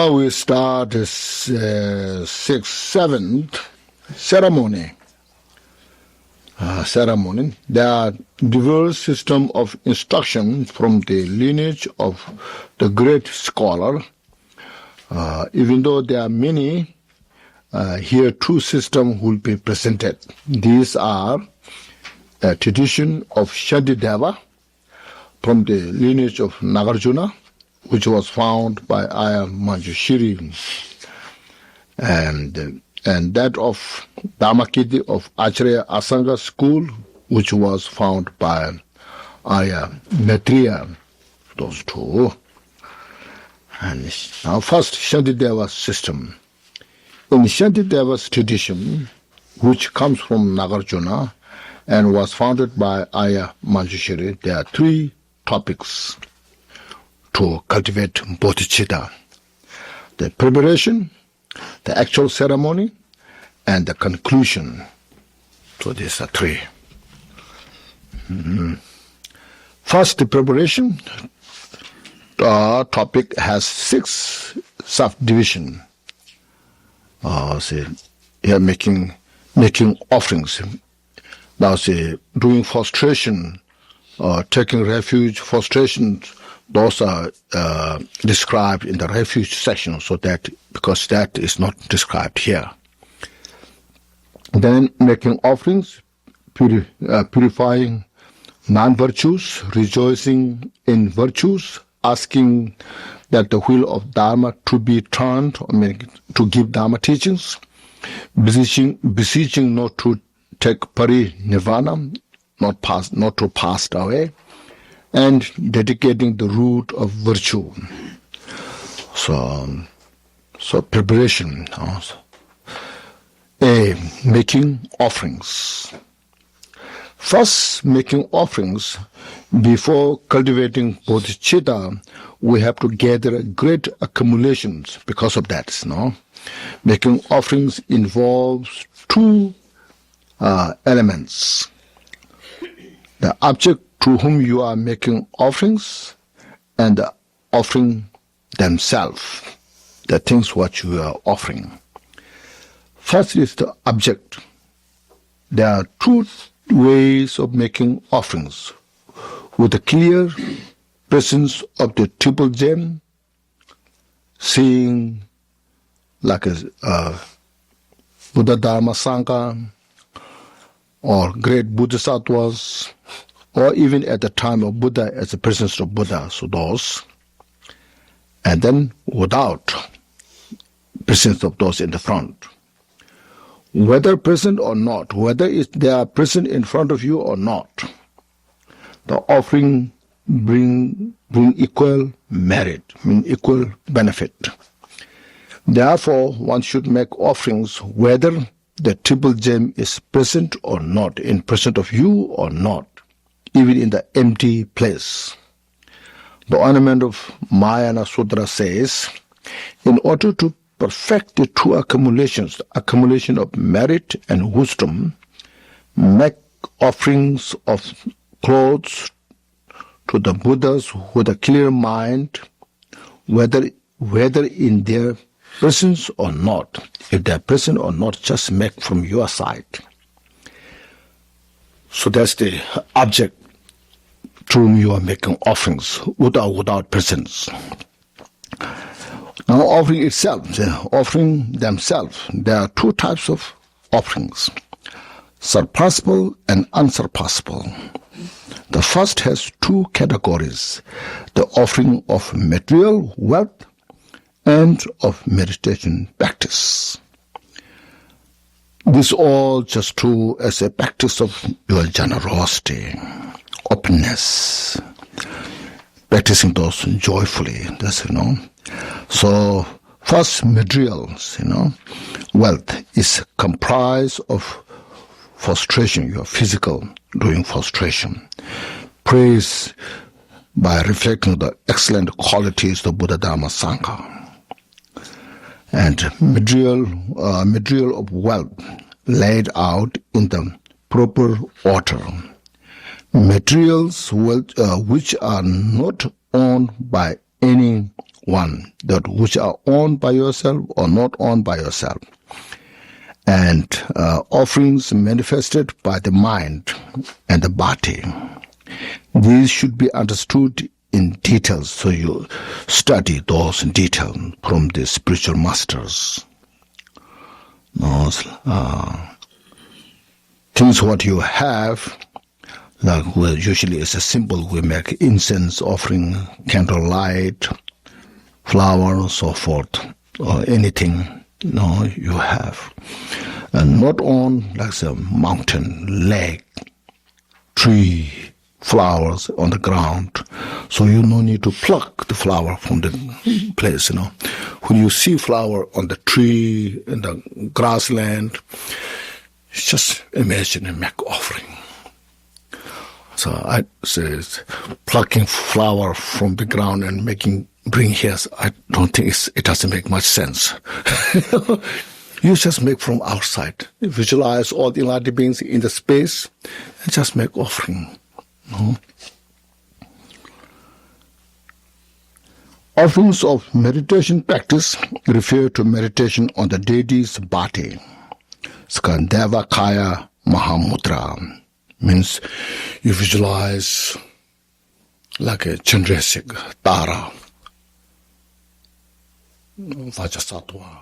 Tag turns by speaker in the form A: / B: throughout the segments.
A: Now we start this sixth, seventh ceremony. There are diverse system of instruction from the lineage of the great scholar. Even though there are many, here two systems will be presented. These are a tradition of Shantideva from the lineage of Nagarjuna, which was found by Ayya Manjushri, and that of Dharmakirti of Acharya Asanga school, which was found by Ayya Maitreya, those two. And now first, Shantideva's system. In Shantideva's tradition, which comes from Nagarjuna and was founded by Ayya Manjushri, there are three topics to cultivate bodhicitta: the preparation, the actual ceremony, and the conclusion. So these are three. First, the preparation topic has 6 subdivisions. Here making offerings. Now doing prostration, taking refuge, prostration. Those are described in the refuge section, so that because that is not described here. Then making offerings, purifying non-virtues, rejoicing in virtues, asking that the wheel of Dharma to be turned, to give Dharma teachings, beseeching not to take pari-nirvana, not to pass away, and dedicating the root of virtue. So preparation. Making offerings. First, making offerings. Before cultivating bodhicitta, we have to gather great accumulations because of that. Making offerings involves 2 elements: the object to whom you are making offerings, and the offering themselves, the things what you are offering. First is the object. There are 2 ways of making offerings: with the clear presence of the triple gem, seeing like a Buddha, Dharma, Sangha, or great bodhisattvas, or even at the time of Buddha, as the presence of Buddha, so those. And then without presence of those in the front. Whether present or not, whether they are present in front of you or not, the offering bring equal merit, equal benefit. Therefore, one should make offerings whether the triple gem is present or not, in present of you or not, even in the empty place. The Ornament of Mahayana Sutra says, in order to perfect the 2 accumulations, the accumulation of merit and wisdom, make offerings of clothes to the Buddhas with a clear mind, whether in their presence or not. If they are present or not, just make from your side. So that's the object to whom you are making offerings, with or without presence. Now, offering itself, the offering themselves, there are 2 types of offerings: surpassable and unsurpassable. The first has 2 categories: the offering of material wealth and of meditation practice. This all just true as a practice of your generosity, openness, practicing those joyfully. That's So first, materials, wealth is comprised of frustration, your physical doing frustration. Praise by reflecting the excellent qualities of Buddha, Dharma, Sangha. And material of wealth laid out in the proper order. Materials which are not owned by any one, that which are owned by yourself or not owned by yourself. And offerings manifested by the mind and the body. These should be understood in detail, so you study those in detail from the spiritual masters. Things what you have, like usually it's a symbol. We make incense offering, candlelight, flower, so forth, or anything you have. And not on like a mountain, lake, tree, flowers on the ground. So you no need to pluck the flower from the place, When you see flower on the tree, in the grassland, just imagine and make offering. So I say plucking flower from the ground and bring here, I don't think it doesn't make much sense. You just make from outside. Visualize all the enlightened beings in the space and just make offering. Offerings of meditation practice refer to meditation on the deity's body. Skandeva Kaya Mahamudra means you visualize like a Chandrasik, Tara, Vajrasattva,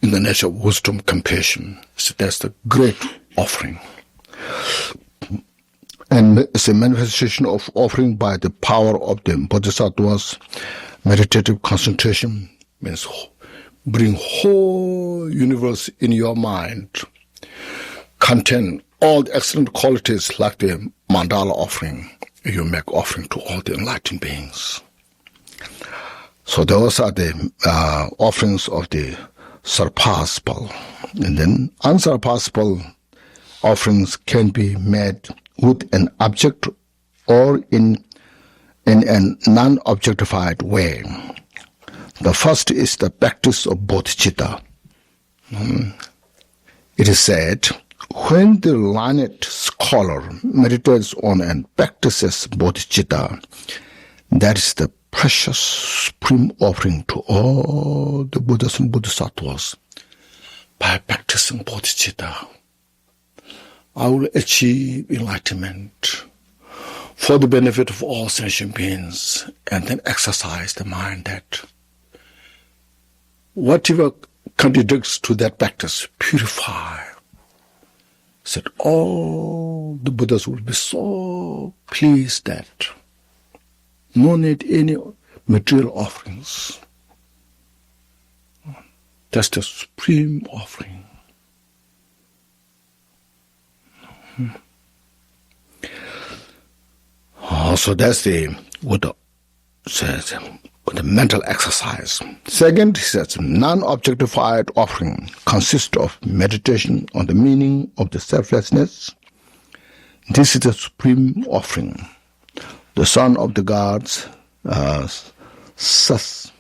A: in the nature of wisdom, compassion. So that's the great offering. And it's a manifestation of offering by the power of the Bodhisattvas. Meditative concentration means bring whole universe in your mind, contain all the excellent qualities like the mandala offering. You make offering to all the enlightened beings. So those are the offerings of the surpassable. And then unsurpassable offerings can be made with an object or in a non-objectified way. The first is the practice of bodhicitta. It is said, when the learned scholar meditates on and practices bodhicitta, that is the precious supreme offering to all the Buddhas and Bodhisattvas. By practicing bodhicitta, I will achieve enlightenment for the benefit of all sentient beings, and then exercise the mind that whatever contradicts to that practice, purify. So that all the Buddhas will be so pleased that no need any material offerings. That's the supreme offering. So that's what the mental exercise. Second, he says, non-objectified offering consists of meditation on the meaning of the selflessness. This is the supreme offering. The son of the gods, Sustita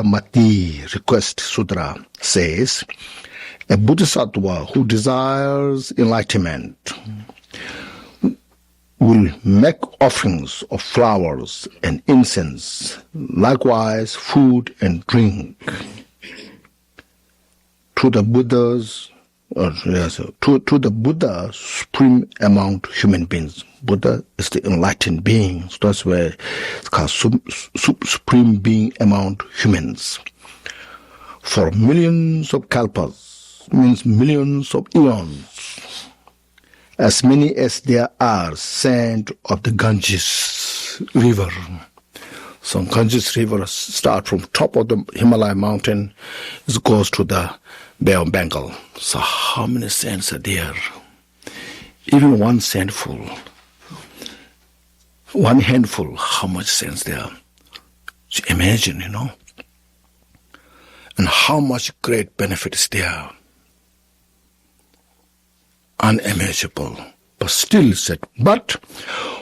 A: Mati Request Sutra says, a bodhisattva who desires enlightenment will make offerings of flowers and incense, likewise food and drink, to the Buddha's, to the Buddha supreme among human beings. Buddha is the enlightened being, so that's why it's called supreme being among humans. For millions of kalpas, means millions of eons, as many as there are sand of the Ganges river. So Ganges river starts from top of the Himalaya mountain, it goes to the Bay of Bengal. So how many sands are there? Even one handful, how much sands there? So imagine, and how much great benefit is there. Unimaginable, but still said, but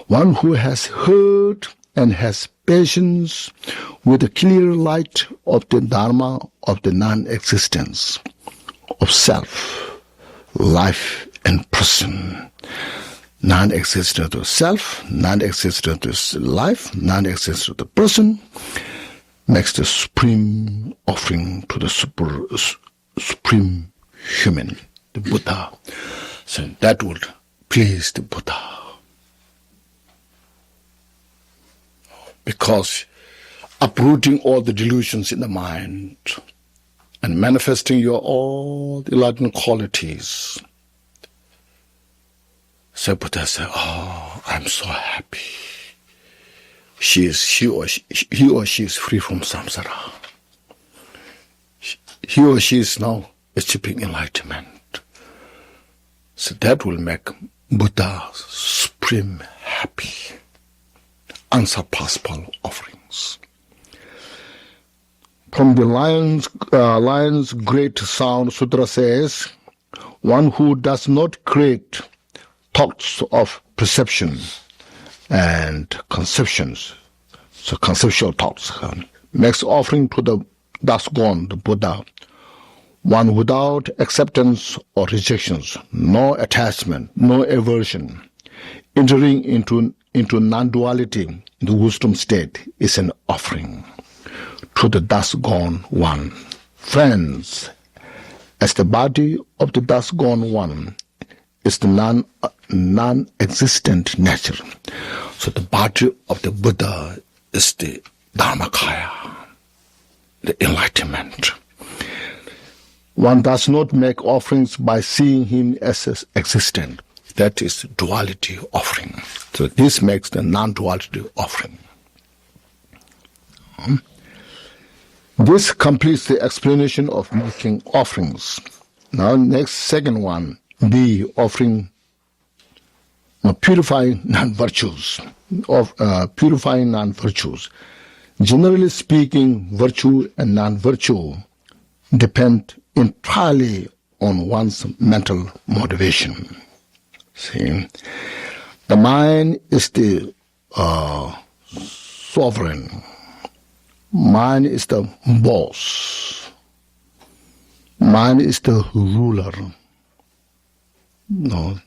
A: one who has heard and has patience with the clear light of the Dharma of the non-existence of self, life, and person, non-existent to self, non-existent to life, non-existent to the person, makes the supreme offering to the supreme human, the Buddha. So that would please the Buddha. Because uprooting all the delusions in the mind and manifesting your all the enlightened qualities. So Buddha said, oh, I'm so happy. He or she is free from samsara. He or she is now achieving enlightenment. So that will make Buddha supreme happy. Unsurpassable offerings. From the Lion's Great Sound Sutra says, one who does not create thoughts of perception and conceptions, so conceptual thoughts, makes offering to the thus gone, the Buddha, one without acceptance or rejections, no attachment, no aversion, entering into non-duality in the wisdom state is an offering to the thus gone one. Friends, as the body of the thus gone one is the non-existent nature, so the body of the Buddha is the Dharmakaya, the enlightenment. One does not make offerings by seeing him as existent. That is duality offering. So this makes the non-duality offering. This completes the explanation of making offerings. Now, next, second one, the offering, purifying non-virtues. Purifying non-virtues. Generally speaking, virtue and non-virtue depend entirely on one's mental motivation. See, the mind is the sovereign. Mind is the boss. Mind is the ruler. No.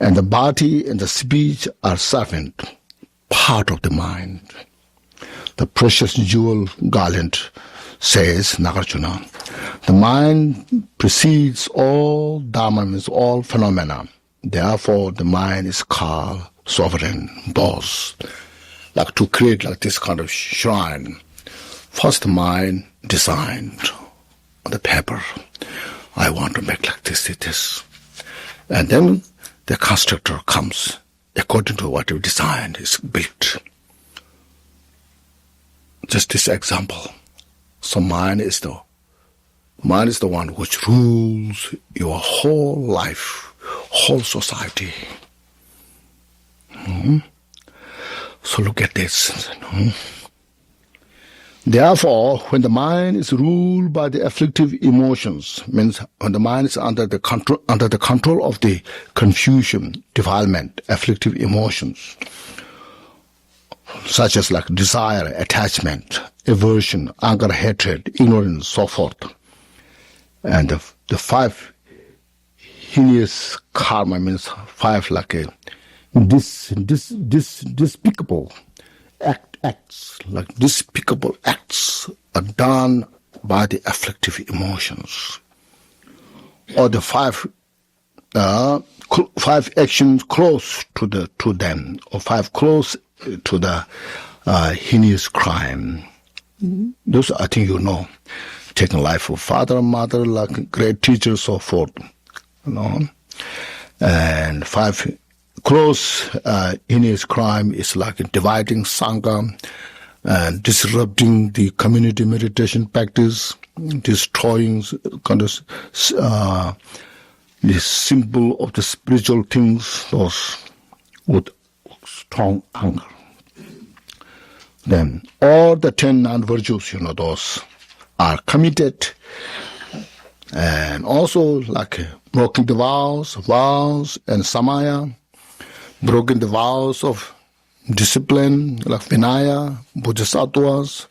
A: And the body and the speech are servant, part of the mind. The precious jewel garland says, Nagarjuna, the mind precedes all dharma, means all phenomena. Therefore, the mind is called sovereign, boss. Like to create like this kind of shrine, first the mind designed on the paper. I want to make like this. And then the constructor comes, according to what you designed, is built. Just this example. So mind is the one which rules your whole life, whole society. So look at this. Therefore, when the mind is ruled by the afflictive emotions, means when the mind is under the control of the confusion, defilement, afflictive emotions, such as like desire, attachment, aversion, anger, hatred, ignorance, so forth, and the five heinous karma, means five like a despicable acts, like despicable acts are done by the afflictive emotions, or the five actions close to them, or five close to the heinous crime. Those I think you know, taking life of father, mother, like great teachers, so forth, and five close heinous crime is like dividing sangha, disrupting the community meditation practice, destroying kind of the symbol of the spiritual things, those with strong anger. Then all the 10 non-virtues, those are committed, and also like broken the vows and samaya, broken the vows of discipline, like Vinaya, Bodhisattvas,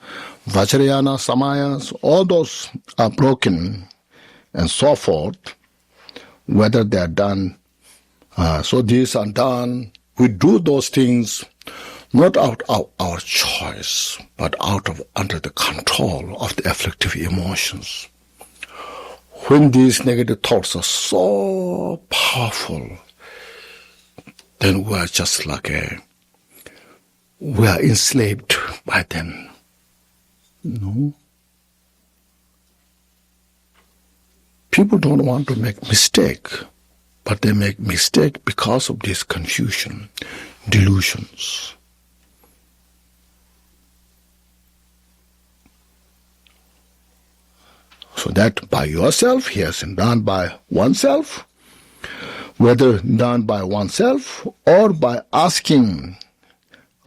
A: Vajrayana, Samayas, all those are broken, and so forth, whether they are done So these are done. We do those things not out of our choice, but under the control of the afflictive emotions. When these negative thoughts are so powerful, then we are just we are enslaved by them. No. People don't want to make mistake, but they make mistake because of this confusion, delusions. So that by yourself, yes, and done by oneself, whether done by oneself or by asking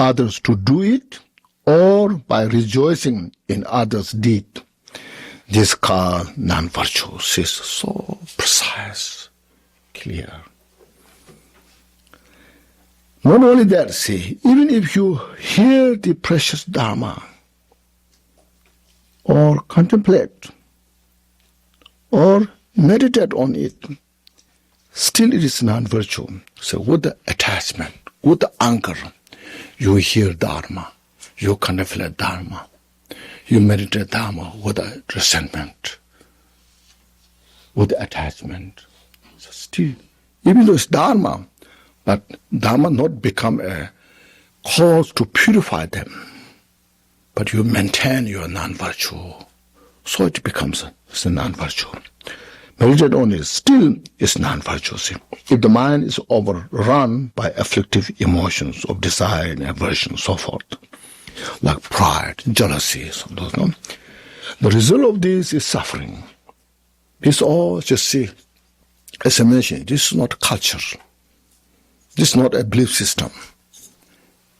A: others to do it, or by rejoicing in others' deed. This called non-virtues is so precise, clear. Not only that, see, even if you hear the precious Dharma, or contemplate, or meditate on it, still it is non-virtue. So with the attachment, with the anchor, you hear Dharma, you contemplate Dharma, you meditate Dharma with a resentment, with attachment. So still, even though it's Dharma, but Dharma not become a cause to purify them, but you maintain your non-virtue. So it becomes a non-virtue. Meditate on it still is non-virtue. See? If the mind is overrun by afflictive emotions of desire and aversion, so forth, like pride, jealousy, the result of this is suffering. This all, just see, as I mentioned, this is not culture. This is not a belief system.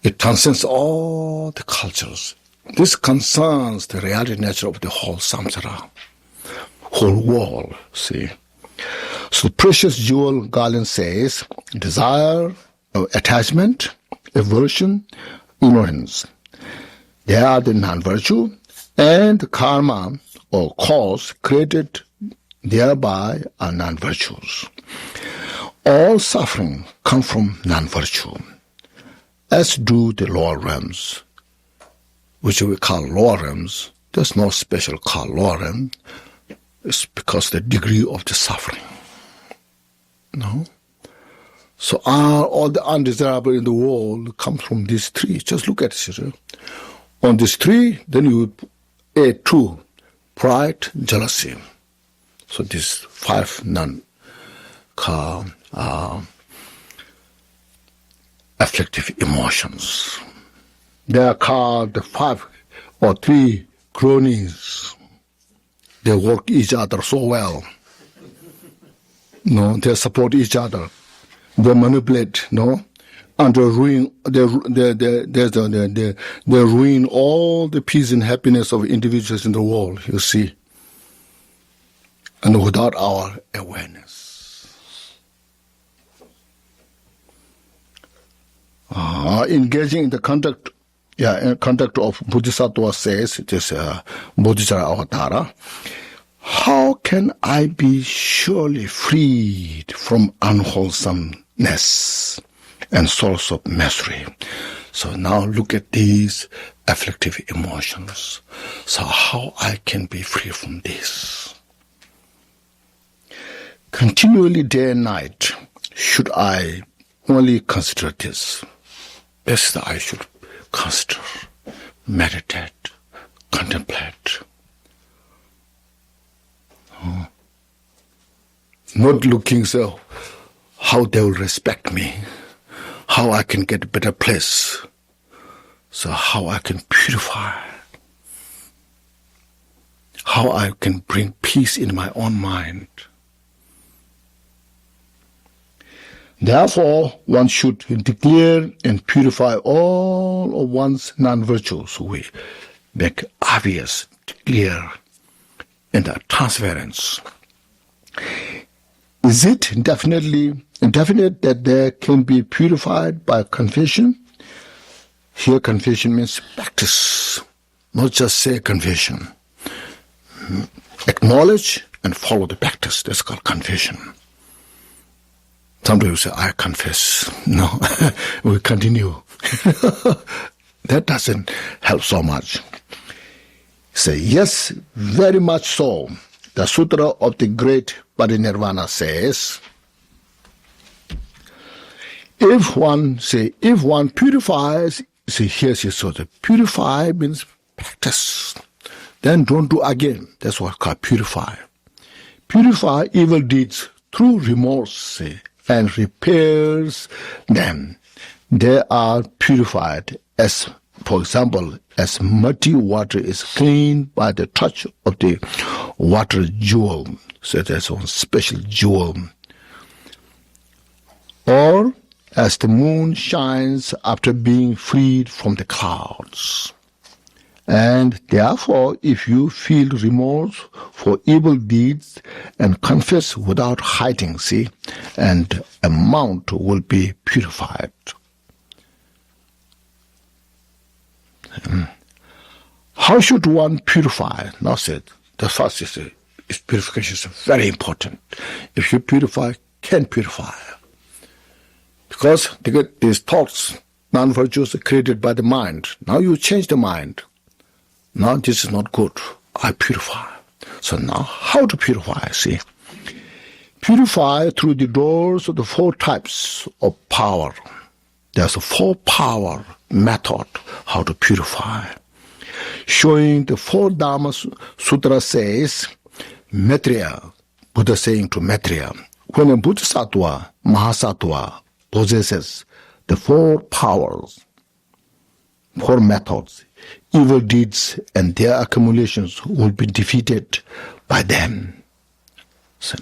A: It transcends all the cultures. This concerns the reality nature of the whole samsara, whole world, see. So the precious JOL Gyaltshen says, desire, attachment, aversion, ignorance. They are the non-virtue, and the karma or cause created thereby are non-virtues. All suffering comes from non-virtue, as do the lower realms, which we call lower realms. There's no special call lower realm. It's because the degree of the suffering. No? So all the undesirable in the world comes from these three. Just look at it. On these three, then you add two: pride, jealousy. So these five afflictive emotions. They are called the 5 or 3 cronies. They work each other so well. No, they support each other. They manipulate, no, and they ruin all the peace and happiness of individuals in the world. You see, and without our awareness. Engaging in the conduct of Bodhisattva says, it is Bodhisattva Avatara. How can I be surely freed from unwholesomeness and source of misery? So now look at these afflictive emotions. So how I can be free from this? Continually day and night, should I only consider this? Best I should consider, meditate, contemplate. Not looking so how they will respect me, how I can get a better place, so how I can purify, how I can bring peace in my own mind. Therefore, one should declare and purify all of one's non-virtues. We make obvious, clear, and transference. Is it indefinite that they can be purified by confession? Here confession means practice, not just say confession. Acknowledge and follow the practice. That's called confession. Sometimes you say, I confess. No, we continue. That doesn't help so much. Say, yes, very much so. The Sutra of the Great Parinirvana says, if one purifies, see, here's your Sutra. Purify means practice. Then don't do again. That's what's called purify. Purify evil deeds through remorse, see, and repairs them. They are purified as, for example, as muddy water is cleaned by the touch of the water jewel. So there's one special jewel. Or as the moon shines after being freed from the clouds. And therefore, if you feel remorse for evil deeds and confess without hiding, see, and amount will be purified. How should one purify? Now said, the first is purification is very important. If you purify, can purify. Because they get these thoughts, non-virtues are created by the mind. Now you change the mind. Now this is not good. I purify. So now how to purify, see? Purify through the doors of the four types of power. There's a four power method how to purify. Showing the four Dharma Sutra says, Maitreya, Buddha saying to Maitreya, when a Bodhisattva, Mahasattva, possesses the four powers, four methods, evil deeds and their accumulations will be defeated by them. So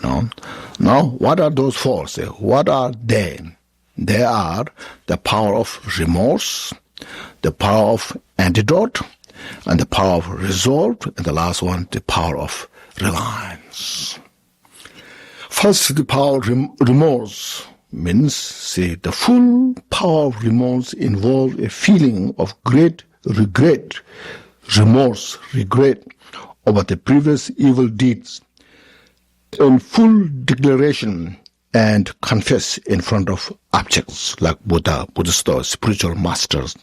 A: now what are those four? Say, what are they? They are the power of remorse, the power of antidote, and the power of resolve, and the last one, the power of reliance. First, the power of remorse means, see, the full power of remorse involves a feeling of great regret, remorse, regret over the previous evil deeds, in full declaration and confess in front of objects like Buddha, Buddhist spiritual masters,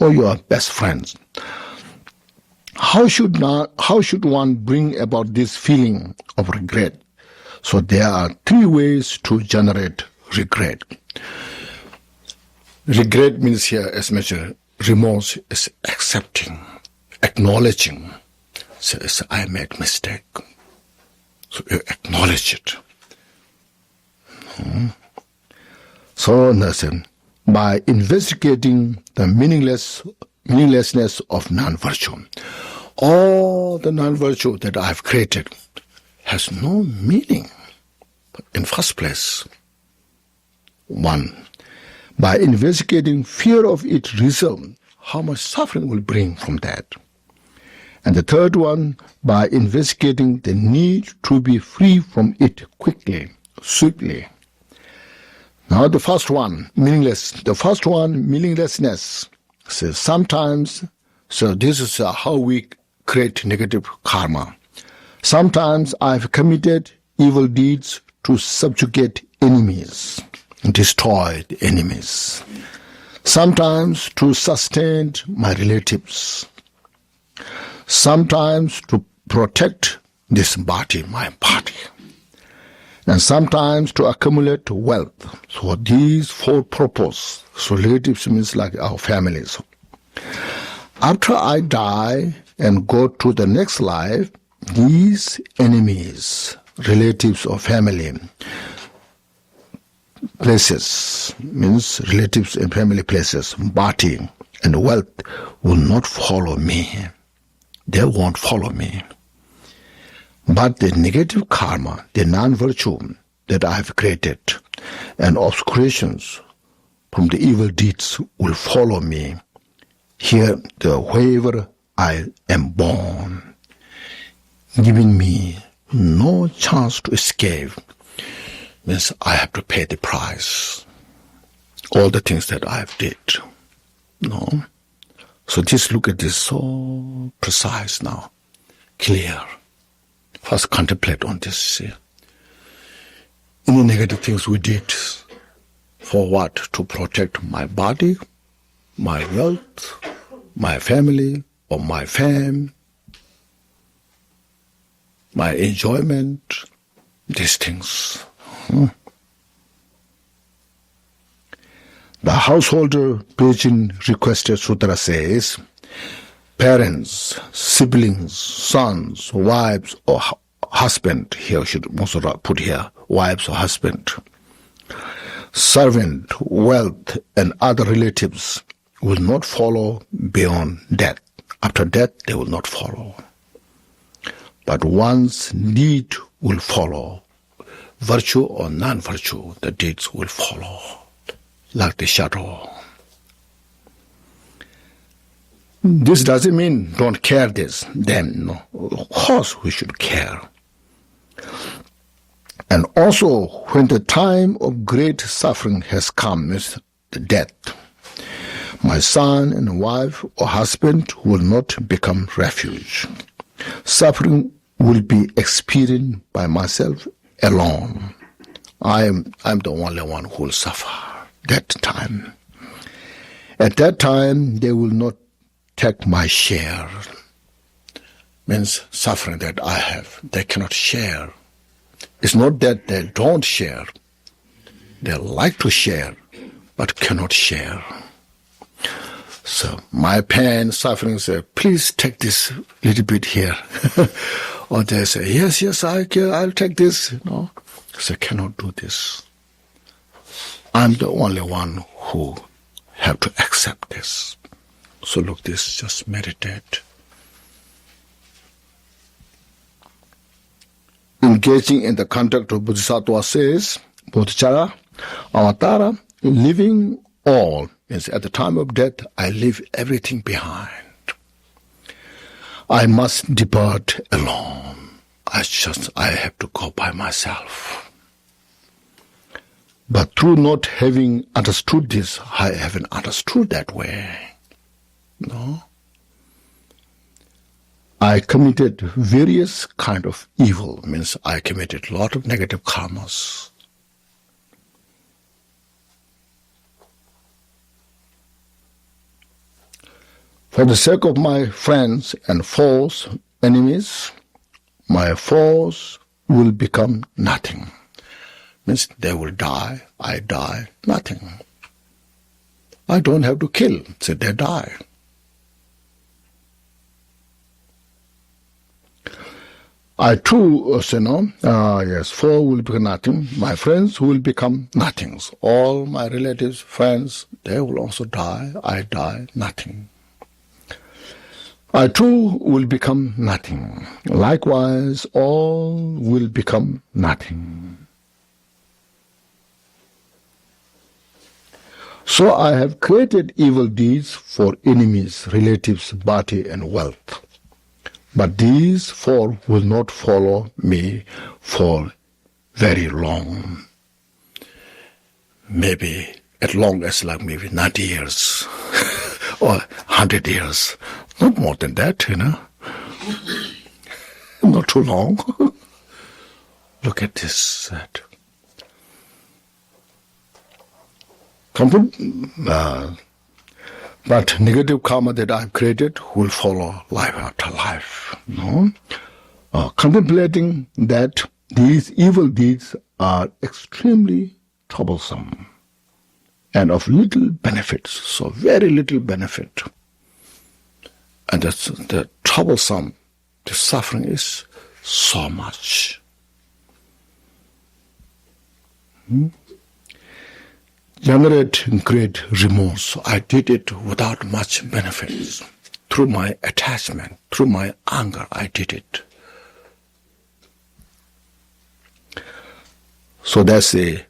A: or your best friends. How should one bring about this feeling of regret? So there are three ways to generate regret. Regret means here, as mentioned, remorse is accepting, acknowledging. Says, I made mistake. So you acknowledge it. So listen, by investigating the meaninglessness of non-virtue, all the non-virtue that I've created has no meaning. In first place, one, by investigating fear of its result, how much suffering will bring from that. And the third one, by investigating the need to be free from it quickly, swiftly. Now the first one, meaninglessness. So sometimes, so this is how we create negative karma. Sometimes I've committed evil deeds to subjugate enemies, destroy the enemies. Sometimes to sustain my relatives. Sometimes to protect this body, my body. And sometimes to accumulate wealth. So these four purposes. So relatives means like our families. After I die and go to the next life, these enemies, relatives or family, places, means relatives and family places, body and wealth will not follow me. They won't follow me. But the negative karma, the non-virtue that I have created, and obscurations from the evil deeds will follow me here, wherever I am born, giving me no chance to escape. Means I have to pay the price. All the things that I have did. No. So just look at this so precise now, clear. First contemplate on this. In the negative things we did, For what? To protect my body, my wealth, my family, or my fame, my enjoyment, these things. The householder Beijing requested sutra says, parents, siblings, sons, wives, or husband, here should also put here, wives or husband, servant, wealth, and other relatives will not follow beyond death. After death, they will not follow. But one's need will follow. Virtue or non-virtue, the deeds will follow, like the shadow. This doesn't mean don't care this, then. No. Of course we should care. And also, when the time of great suffering has come, is the death, my son and wife or husband will not become refuge. Suffering will be experienced by myself alone. I'm the only one who will suffer that time. At that time, they will not take my share. Means suffering that I have, they cannot share. It's not that they don't share. They like to share, but cannot share. So my pain, suffering, say, please take this little bit here. Or they say, yes, I'll take this. No, so I cannot do this. I'm the only one who have to accept this. So look, this, just meditate. Engaging in the conduct of Bodhisattva says, Bodhicitta, Avatara, living all, means at the time of death, I leave everything behind. I must depart alone. I have to go by myself. But through not having understood this, I haven't understood that way. No. I committed various kind of evil, means I committed a lot of negative karmas. For the sake of my friends and foes, enemies, my foes will become nothing. Means they will die, I die, nothing. I don't have to kill, so they die. I too say no, yes, foe will become nothing. My friends will become nothings. All my relatives, friends, they will also die, I die, nothing. I too will become nothing. Likewise, all will become nothing. So I have created evil deeds for enemies, relatives, body, and wealth. But these four will not follow me for very long. Maybe as long as like maybe 90 years or 100 years. Not more than that, Not too long. Look at this. But negative karma that I've created will follow life after life. No? Contemplating that these evil deeds are extremely troublesome and of little benefit, so very little benefit. And that's the troublesome, the suffering is so much. Generate great remorse. I did it without much benefits. Through my attachment, through my anger, I did it. So that's the,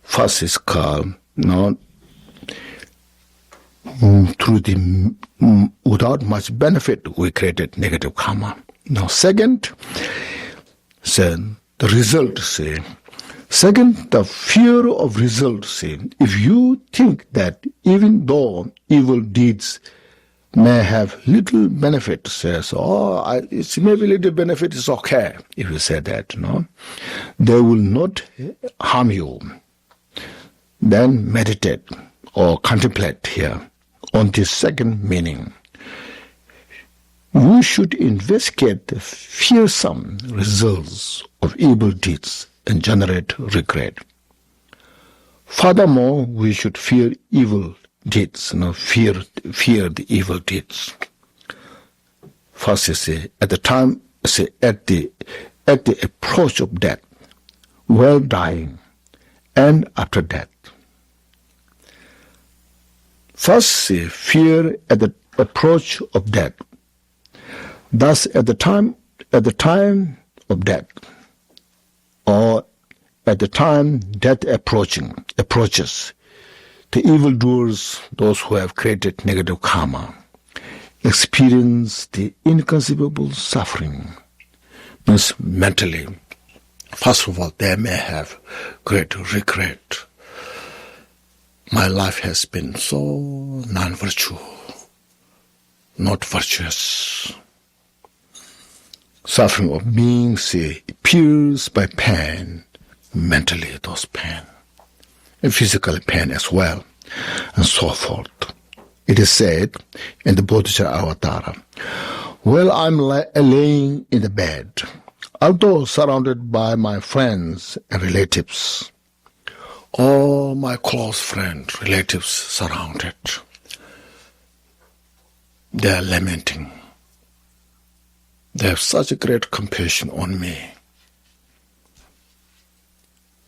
A: first is called, through the, without much benefit, we created negative karma. Now, second, the result, second, the fear of result, if you think that even though evil deeds may have little benefit, it's maybe little benefit is okay, if you say that, they will not harm you. then meditate or contemplate here on this second meaning. You should investigate the fearsome results of evil deeds and generate regret. Furthermore, we should fear evil deeds, fear the evil deeds. First, you say, at the approach of death, while dying, and after death. First, say, fear at the approach of death. Thus, at the time of death, or at the time death approaches, the evildoers, those who have created negative karma, experience the inconceivable suffering. Means mentally, first of all, they may have great regret. My life has been so non-virtue, not virtuous. Suffering of being, say, pierced by pain, mentally those pain, and physical pain as well, and so forth. It is said in the Bodhicitta Avatara, while I'm laying in the bed, although surrounded by my friends and relatives, all my close friends, relatives surrounded, they are lamenting. They have such a great compassion on me.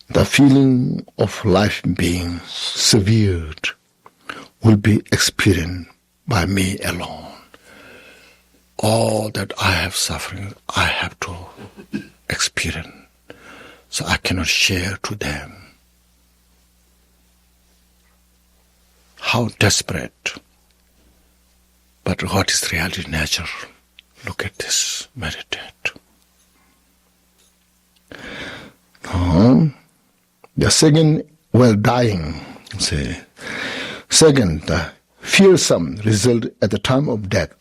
A: The feeling of life being severed will be experienced by me alone. All that I have suffering, I have to experience, so I cannot share to them. How desperate. But what is reality nature? Look at this, meditate. The second, while dying, say. Second, the fearsome result at the time of death.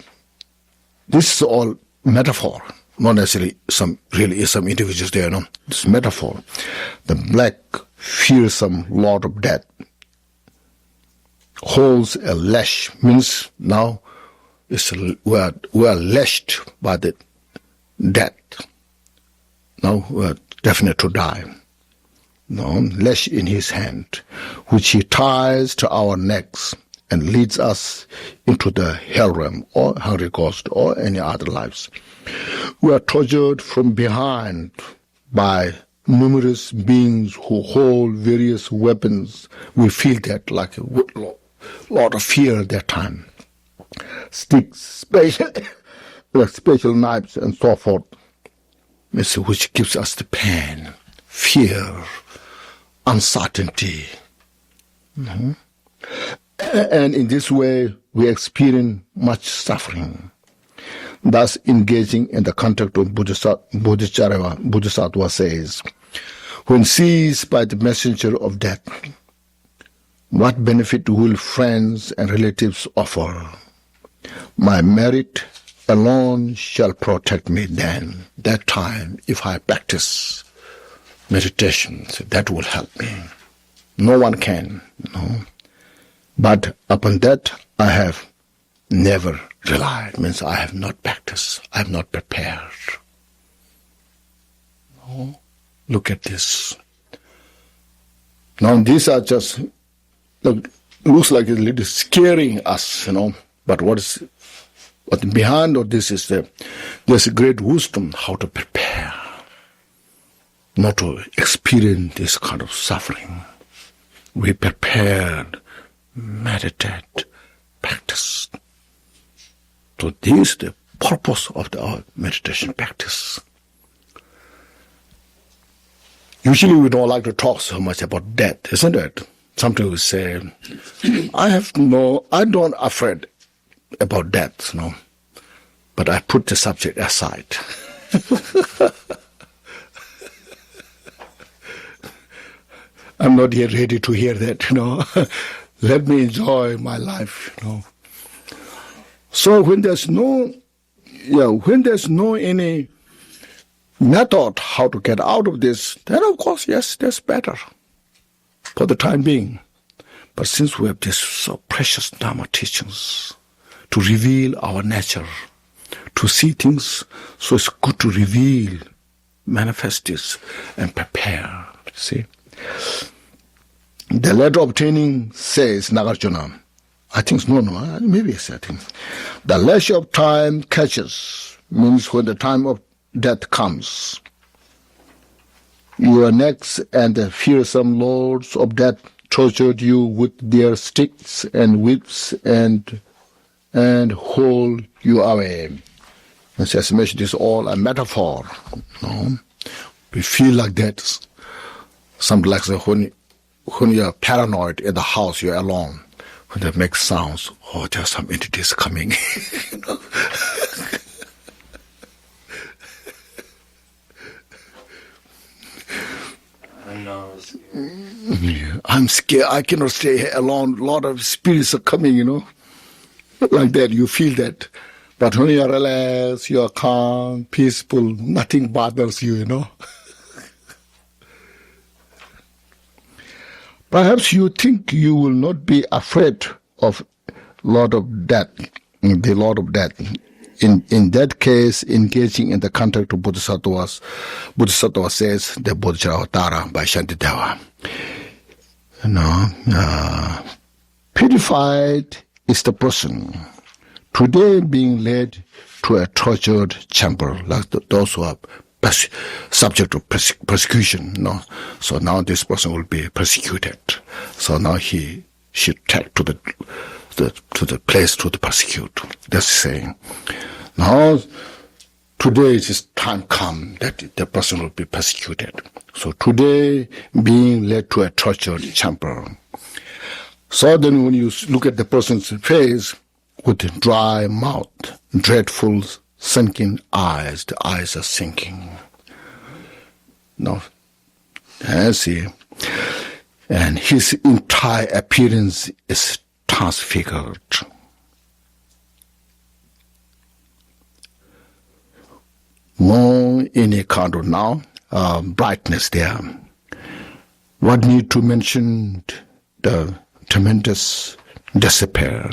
A: This is all metaphor, not necessarily some individuals there, no. This is metaphor. The black, fearsome Lord of Death holds a lash, means now we are lashed by the death. Now we are definite to die. Lash in his hand, which he ties to our necks and leads us into the hell realm or hungry ghost or any other lives. We are tortured from behind by numerous beings who hold various weapons. We feel that like a lot of fear at that time. Sticks, special knives and so forth, which gives us the pain, fear, uncertainty. And in this way, we experience much suffering. Thus, engaging in the contact of Bodhisattva says, when seized by the messenger of death, what benefit will friends and relatives offer? My merit alone shall protect me then. That time, if I practice meditation, that will help me. No one can, But upon that, I have never relied. Means I have not practiced. I have not prepared. Look at this. Now these are just, looks like a little scaring us, But but behind all this is there's a great wisdom how to prepare, not to experience this kind of suffering. We prepared, meditate, practice. So this is the purpose of our meditation practice. Usually we don't like to talk so much about death, isn't it? Sometimes we say, I don't afraid about death, but I put the subject aside. I'm not yet ready to hear that, Let me enjoy my life, So when there's no any method how to get out of this, then of course, yes, that's better. for the time being. But since we have these so precious Dharma teachings to reveal our nature, to see things, so it's good to reveal, manifest this, and prepare. See? The letter obtaining says, Nagarjuna, I think, maybe it's that thing. The leisure of time catches, means when the time of death comes. Your necks and the fearsome lords of death tortured you with their sticks and whips and haul you away. As I mentioned, this is all a metaphor. We feel like that. Something like when you're paranoid in the house, you're alone. When they make sounds, there's some entities coming. I'm scared. I cannot stay here alone. A lot of spirits are coming, Like that, you feel that. But when you are relaxed, you are calm, peaceful, nothing bothers you, Perhaps you think you will not be afraid of Lord of Death, the Lord of Death. In that case, engaging in the contact of Bodhisattva says the Bodhisattva by Shantideva. Purified is the person today being led to a tortured chamber, like those who are subject to persecution. So now this person will be persecuted. So now he should take to the place to the persecute. That's saying. Now today is time come that the person will be persecuted. So today being led to a tortured chamber. So then when you look at the person's face with dry mouth, dreadful sinking eyes, the eyes are sinking. See, and his entire appearance is transfigured. More in a kind of now brightness there. What need to mention the tremendous despair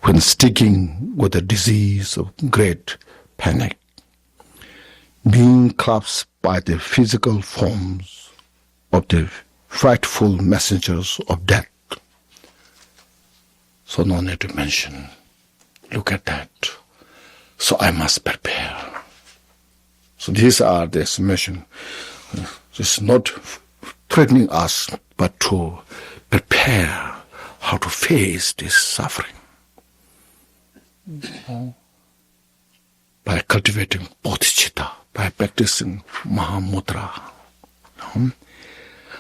A: when sticking with the disease of great panic, being clasped by the physical forms of the frightful messengers of death. So no need to mention. Look at that. So I must prepare. So these are the explanation. It's not threatening us, but to prepare how to face this suffering. By cultivating bodhicitta, by practicing Mahamudra.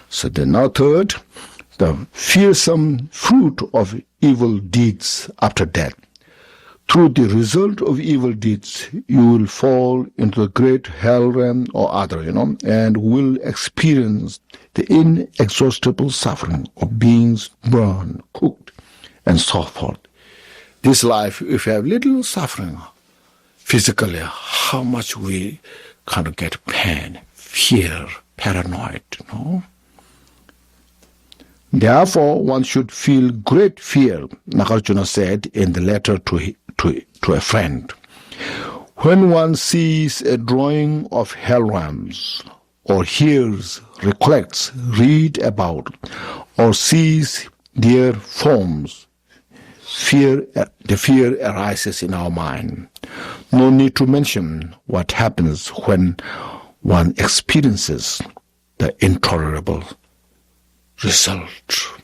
A: So then now third, the fearsome fruit of evil deeds after death. Through the result of evil deeds, you will fall into the great hell realm or other, and will experience the inexhaustible suffering of beings burned, cooked, and so forth. This life, if you have little suffering physically, how much we kind of get pain, fear, paranoid, Therefore, one should feel great fear, Nagarjuna said in the letter to a friend. When one sees a drawing of hell realms, or hears, recollects, read about, or sees their forms, the fear arises in our mind. No need to mention what happens when one experiences the intolerable result.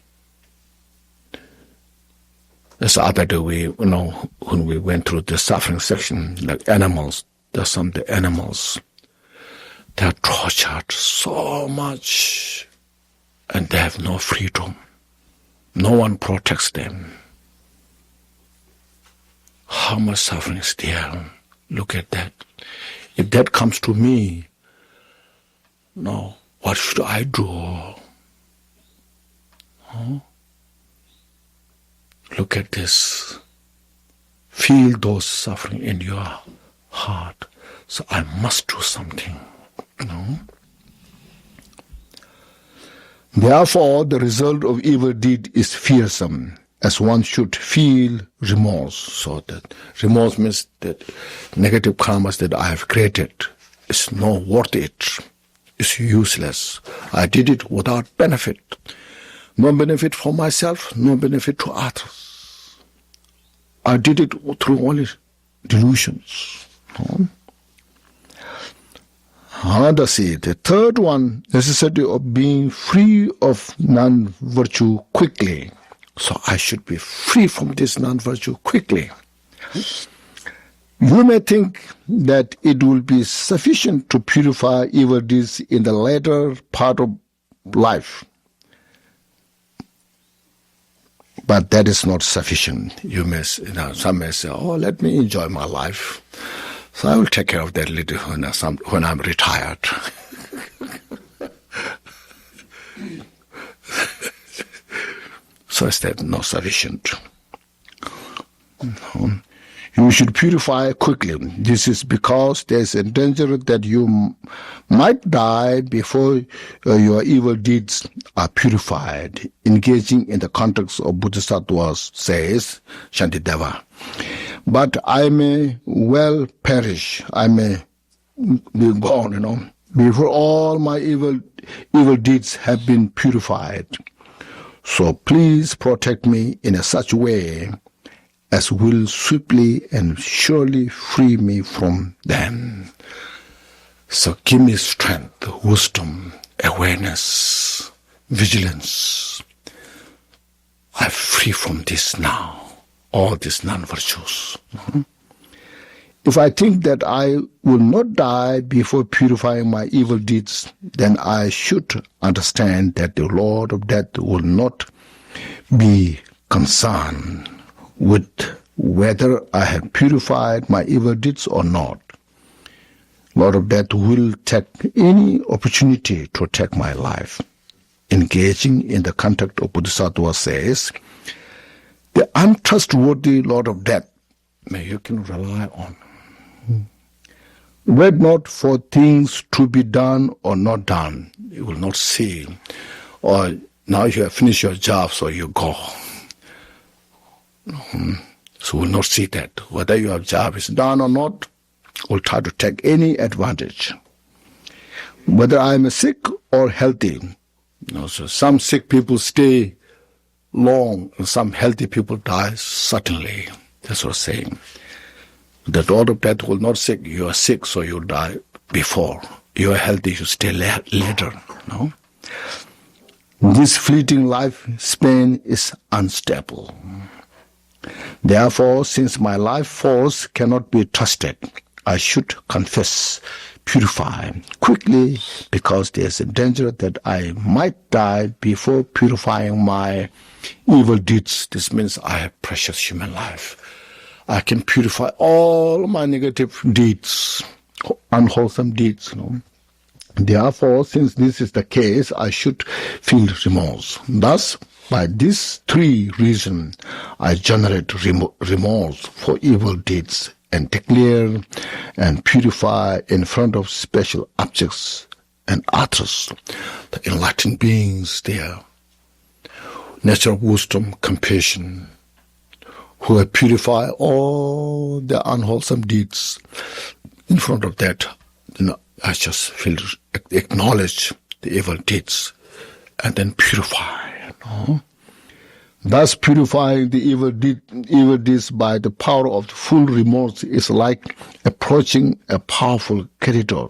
A: That's the other day when we went through the suffering section, like animals, there's some the animals, they are tortured so much and they have no freedom. No one protects them. How much suffering is there? Look at that. If that comes to me, what should I do? Look at this. Feel those suffering in your heart. So I must do something. Therefore, the result of evil deed is fearsome, as one should feel remorse. So that remorse means that negative karmas that I have created is not worth it. It's useless. I did it without benefit. No benefit for myself, no benefit to others. I did it through only delusions. Another say, the third one, necessity of being free of non-virtue quickly. So I should be free from this non-virtue quickly. You may think that it will be sufficient to purify evil deeds in the later part of life. But that is not sufficient. Some may say, oh, let me enjoy my life. So I will take care of that later when I'm retired. So is that not sufficient? You should purify quickly. This is because there is a danger that you might die before your evil deeds are purified. Engaging in the context of Bodhisattvas, says Shantideva. But I may well perish. I may be gone, before all my evil deeds have been purified. So please protect me in such a way as will swiftly and surely free me from them. So give me strength, wisdom, awareness, vigilance. I'm free from this now, all these non-virtues. If I think that I will not die before purifying my evil deeds, then I should understand that the Lord of Death will not be concerned with whether I have purified my evil deeds or not. Lord of Death will take any opportunity to take my life. Engaging in the contact of Bodhisattva says, the untrustworthy Lord of Death, may you can rely on. Wait not for things to be done or not done. You will not see. Or now you have finished your job, so you go. So we'll not see that. Whether your job is done or not, we'll try to take any advantage. Whether I'm sick or healthy. So some sick people stay long, and some healthy people die suddenly. That's what I'm saying. The Lord of Death will not say you are sick, so you die before. You are healthy, you stay later. No? This fleeting life span is unstable. Therefore, since my life force cannot be trusted, I should confess, purify quickly, because there is a danger that I might die before purifying my evil deeds. This means I have precious human life. I can purify all my negative deeds, unwholesome deeds. Therefore, since this is the case, I should feel remorse. Thus, by these three reasons, I generate remorse for evil deeds and declare and purify in front of special objects and others, the enlightened beings there, nature of wisdom, compassion, who have purified all the unwholesome deeds. In front of that, I just feel acknowledge the evil deeds and then purify. Thus, purifying the evil deeds by the power of full remorse is like approaching a powerful creditor.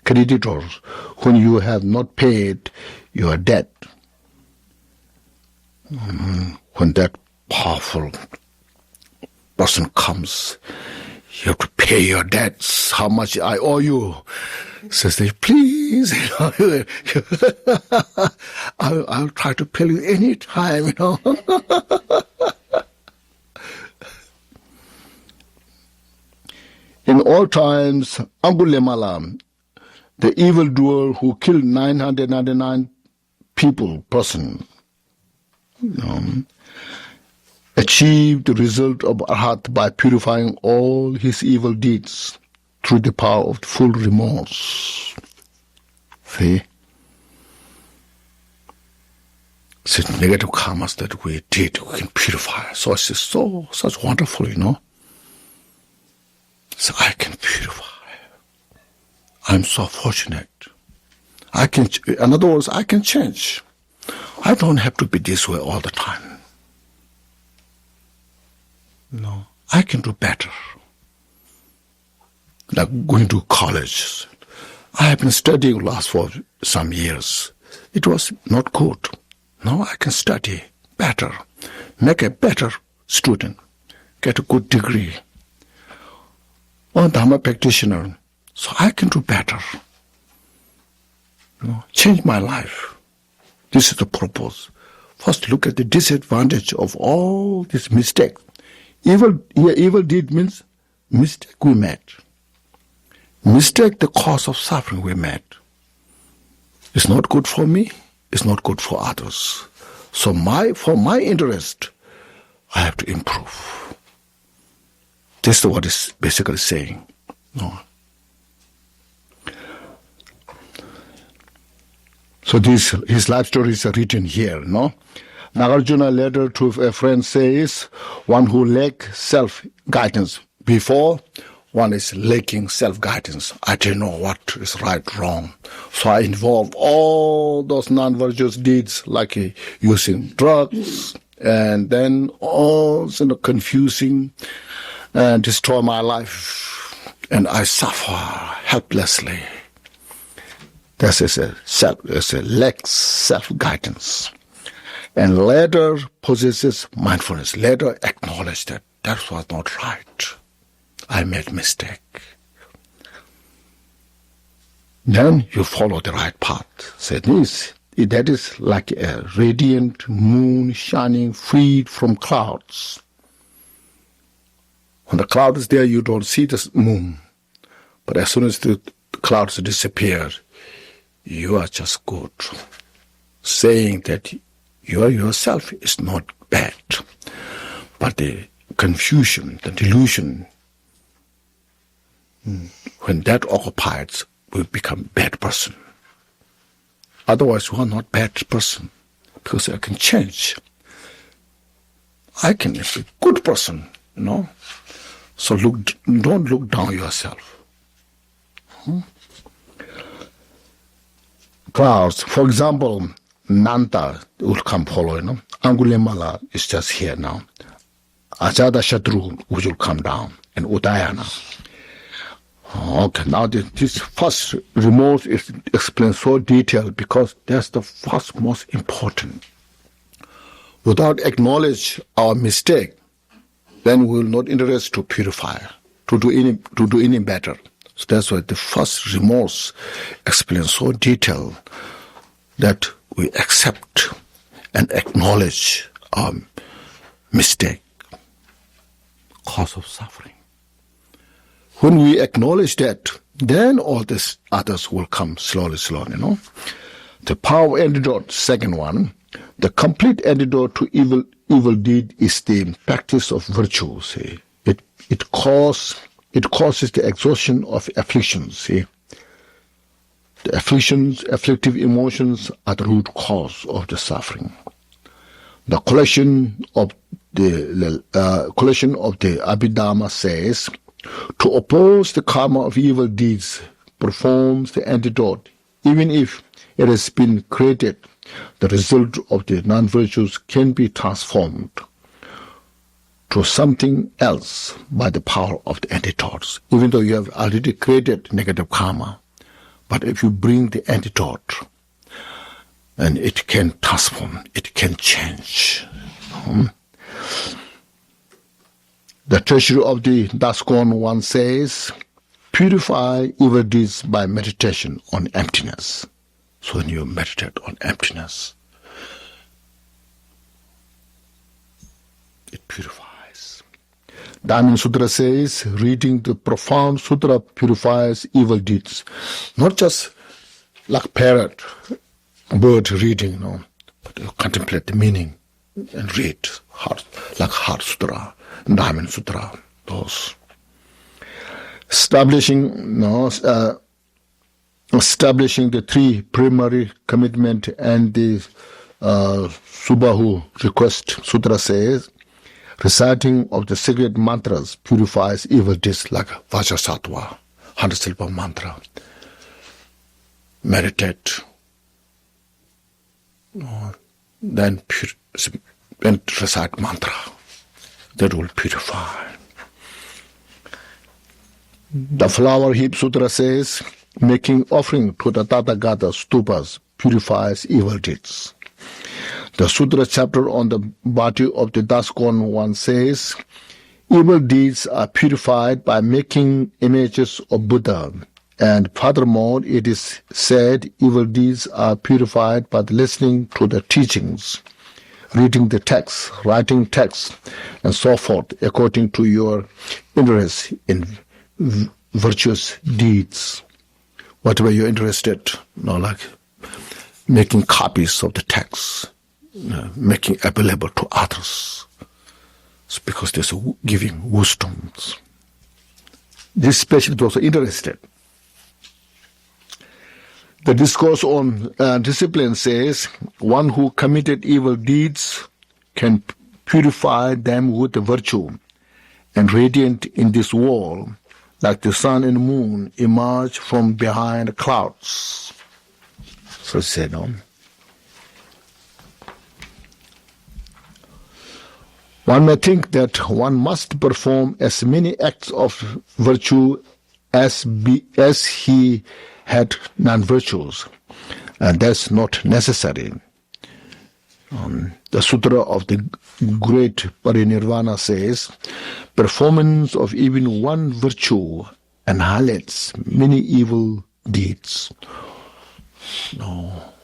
A: When you have not paid your debt. When that powerful person comes, you have to pay your debts. How much I owe you? Says they, please, I'll try to pay you any time, In all times, Angulimala, the evildoer who killed 999 person, achieved the result of Arhat by purifying all his evil deeds through the power of full remorse. See? negative karmas that we did, we can purify. So it's such wonderful, So I can purify. I'm so fortunate. In other words, I can change. I don't have to be this way all the time. No, I can do better. Like going to college. I have been studying last for some years. It was not good. Now I can study better, make a better student, get a good degree. Or Dharma practitioner, so I can do better. Change my life. This is the purpose. First, look at the disadvantage of all this mistake. Evil deed means mistake we made. Mistake, the cause of suffering we made. It's not good for me. It's not good for others. So for my interest, I have to improve. This is what it's basically saying. So his life stories are written here, Nagarjuna letter to a friend says, one who lacks self-guidance before, one is lacking self-guidance. I don't know what is right, wrong. So I involve all those non-virtuous deeds like using drugs and then all confusing and destroy my life. And I suffer helplessly. This is a lack self-guidance. And later possesses mindfulness. Later acknowledge that was not right. I made mistake. Then you follow the right path. Say this, that is like a radiant moon shining freed from clouds. When the cloud is there, you don't see the moon. But as soon as the clouds disappear, you are just good. Saying that you yourself is not bad. But the confusion, the delusion, when that occupies, we become bad person. Otherwise, you are not bad person, because I can change. I can be a good person, So don't look down yourself. Clouds, for example, Nanta will come follow, Angulimala is just here now. Ajada Shatru, which will come down, and Udayana. Okay, now this first remorse is explained so detailed because that's the first most important. Without acknowledge our mistake, then we will not interest to purify, to do any better. So that's why the first remorse explains so detailed that we accept and acknowledge our mistake, cause of suffering. When we acknowledge that, then all this others will come slowly. The power antidote, second one, the complete antidote to evil deed is the practice of virtue. See, it causes the exhaustion of afflictions. See, the afflictions, afflictive emotions are the root cause of the suffering. The collection of the Abhidharma says, to oppose the karma of evil deeds performs the antidote, even if it has been created. The result of the non-virtues can be transformed to something else by the power of the antidotes, even though you have already created negative karma. But if you bring the antidote, and it can transform, it can change. The treasury of the Daskon one says, purify evil deeds by meditation on emptiness. So when you meditate on emptiness, it purifies. Diamond Sutra says, reading the profound sutra purifies evil deeds. Not just like parrot, bird reading, but you contemplate the meaning and read like Heart Sutra, Diamond Sutra, those. Establishing the three primary commitment and the Subahu request sutra says, reciting of the sacred mantras purifies evil deeds like Vajrasattva, 100 syllable mantra. Meditate, then recite mantra. That will purify. The flower heap sutra says, making offering to the Tathagata stupas purifies evil deeds. The sutra chapter on the body of the Daskon one says, evil deeds are purified by making images of Buddha. And furthermore, it is said, evil deeds are purified by listening to the teachings, reading the text, writing text, and so forth, according to your interest in virtuous deeds. Whatever you're interested, like making copies of the text, making available to others. It's because there's giving wisdoms. This specialist is also interested. The discourse on discipline says, one who committed evil deeds can purify them with the virtue, and radiant in this world, like the sun and moon, emerge from behind the clouds. So it said, one may think that one must perform as many acts of virtue as he had non-virtues, and that's not necessary. The Sutra of the Great Parinirvana says, performance of even one virtue annihilates many evil deeds.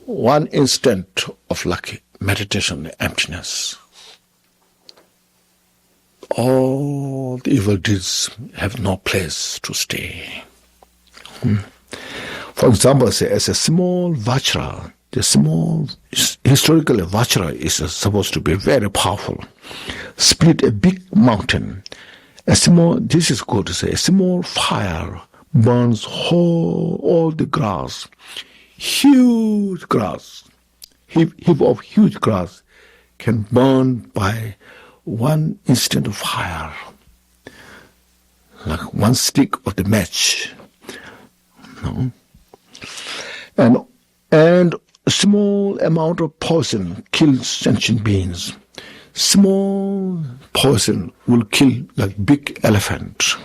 A: One instant of meditation, emptiness, all the evil deeds have no place to stay. For example, say, as a small vajra, historically vajra is supposed to be very powerful. Split a big mountain. This is good to say, a small fire burns all the grass. Huge grass, heap of huge grass can burn by one instant of fire, like one stick of the match. And a small amount of poison kills sentient beings. Small poison will kill like big elephant.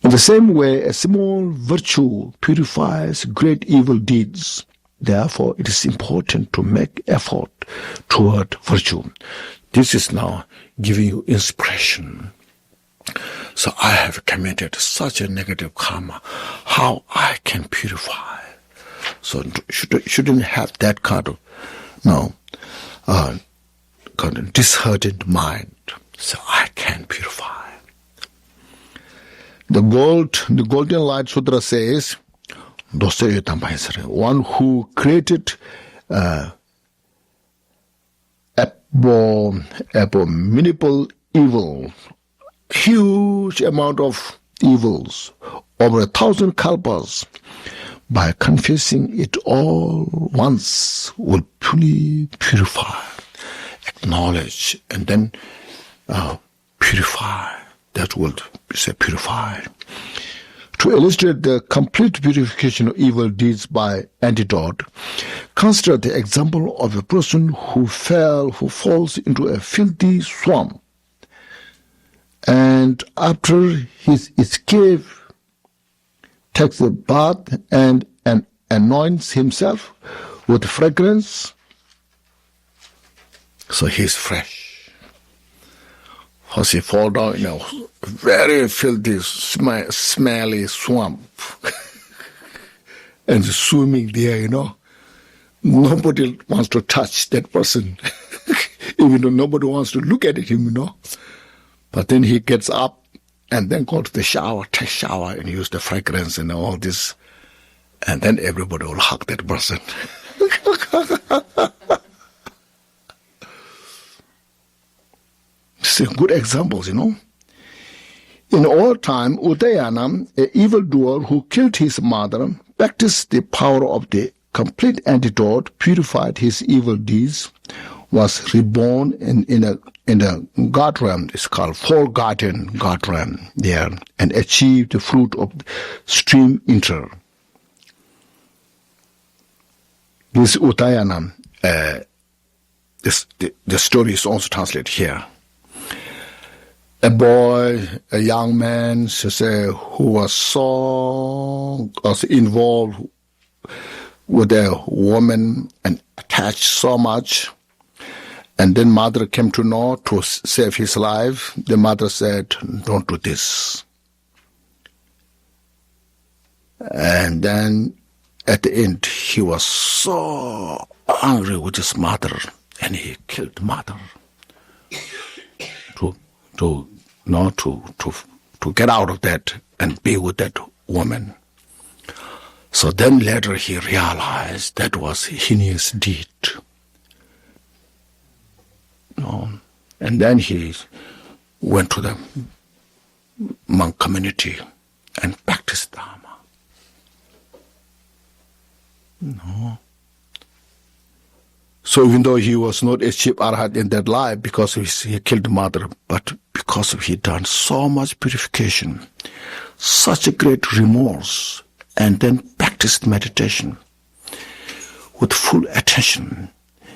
A: In the same way, a small virtue purifies great evil deeds. Therefore, it is important to make effort toward virtue. This is now giving you inspiration. So I have committed such a negative karma. How I can purify? So shouldn't have that kind of disheartened mind. So I can purify. The Golden Light Sutra says, one who created abominable evil, huge amount of evils, over 1,000 kalpas, by confessing it all once will fully purify, acknowledge, and then purify. That will say purify. To illustrate the complete purification of evil deeds by antidote, consider the example of a person who falls into a filthy swamp, and after his escape takes a bath and anoints himself with fragrance, so he is fresh. Once he falls down in a very filthy, smelly swamp and swimming there, nobody wants to touch that person, even though nobody wants to look at him, But then he gets up and then go to the shower, take shower and use the fragrance and all this, and then everybody will hug that person. These are good examples, In old time, Udayana, an evildoer who killed his mother, practiced the power of the complete antidote, purified his evil deeds, was reborn in a God realm. It's called forgotten God realm there, and achieved the fruit of stream inter. This Uttayana, the story is also translated here. A boy, a young man, who was involved with a woman and attached so much, and then mother came to know to save his life. The mother said, "Don't do this." And then at the end, he was so angry with his mother, and he killed mother to get out of that and be with that woman. So then later he realized that was heinous deed. And then he went to the monk community and practiced Dharma. So even though he was not achieved Arhat in that life because he killed mother, but because he done so much purification, such a great remorse, and then practiced meditation with full attention,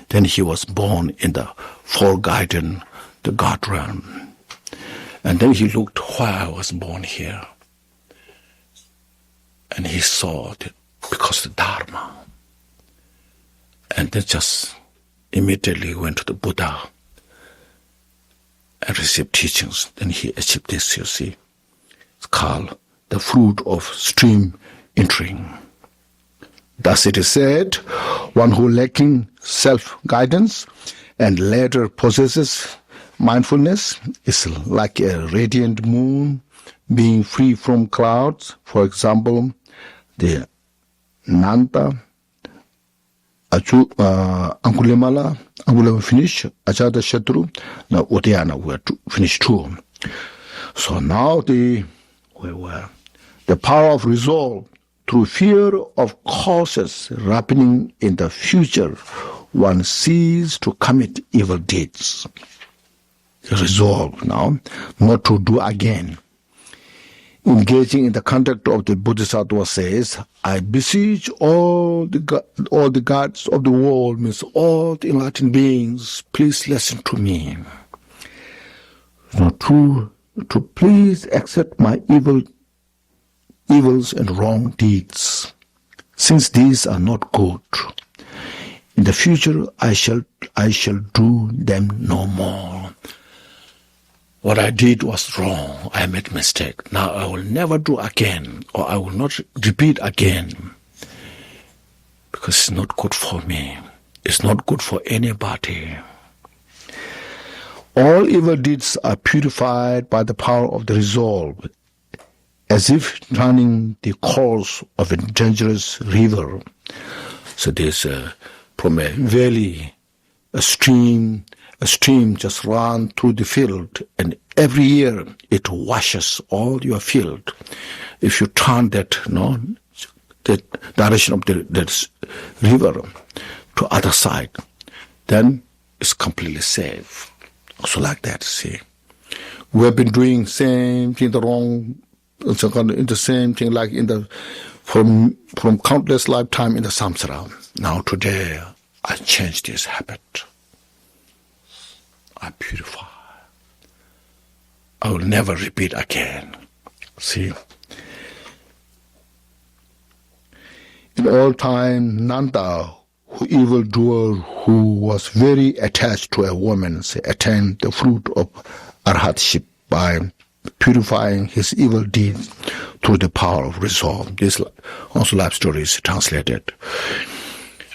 A: then he was born in the forgotten, the God realm. And then he looked why I was born here. And he saw that because of the Dharma. And then just immediately went to the Buddha and received teachings. Then he achieved this, you see. It's called the fruit of stream entering. Thus it is said, one who lacking self-guidance and later possesses mindfulness is like a radiant moon being free from clouds. For example, the Nanta, Angulimala finish, Ajata Shatru, now Uttayana were to finish too. So now the power of resolve through fear of causes happening in the future, one ceases to commit evil deeds. Resolve now not to do again. Engaging in the conduct of the Bodhisattva says, I beseech all the gods of the world, means all the enlightened beings, please listen to me. To please accept my evils and wrong deeds, since these are not good. In the future I shall do them no more. What I did was wrong. I made a mistake. Now I will never do again, or I will not repeat again, because it's not good for me. It's not good for anybody. All evil deeds are purified by the power of the resolve, as if turning the course of a dangerous river. So there's from a valley, a stream just runs through the field, and every year it washes all your field. If you turn that direction of that river to other side, then it's completely safe. Also like that, see. We have been doing same thing, the wrong, in the same thing like from countless lifetime in the samsara. Now today, I change this habit. I purify. I will never repeat again. See? In all time, Nanda, who evildoer who was very attached to a woman, attained the fruit of arhatship by purifying his evil deeds through the power of resolve. This also life story is translated.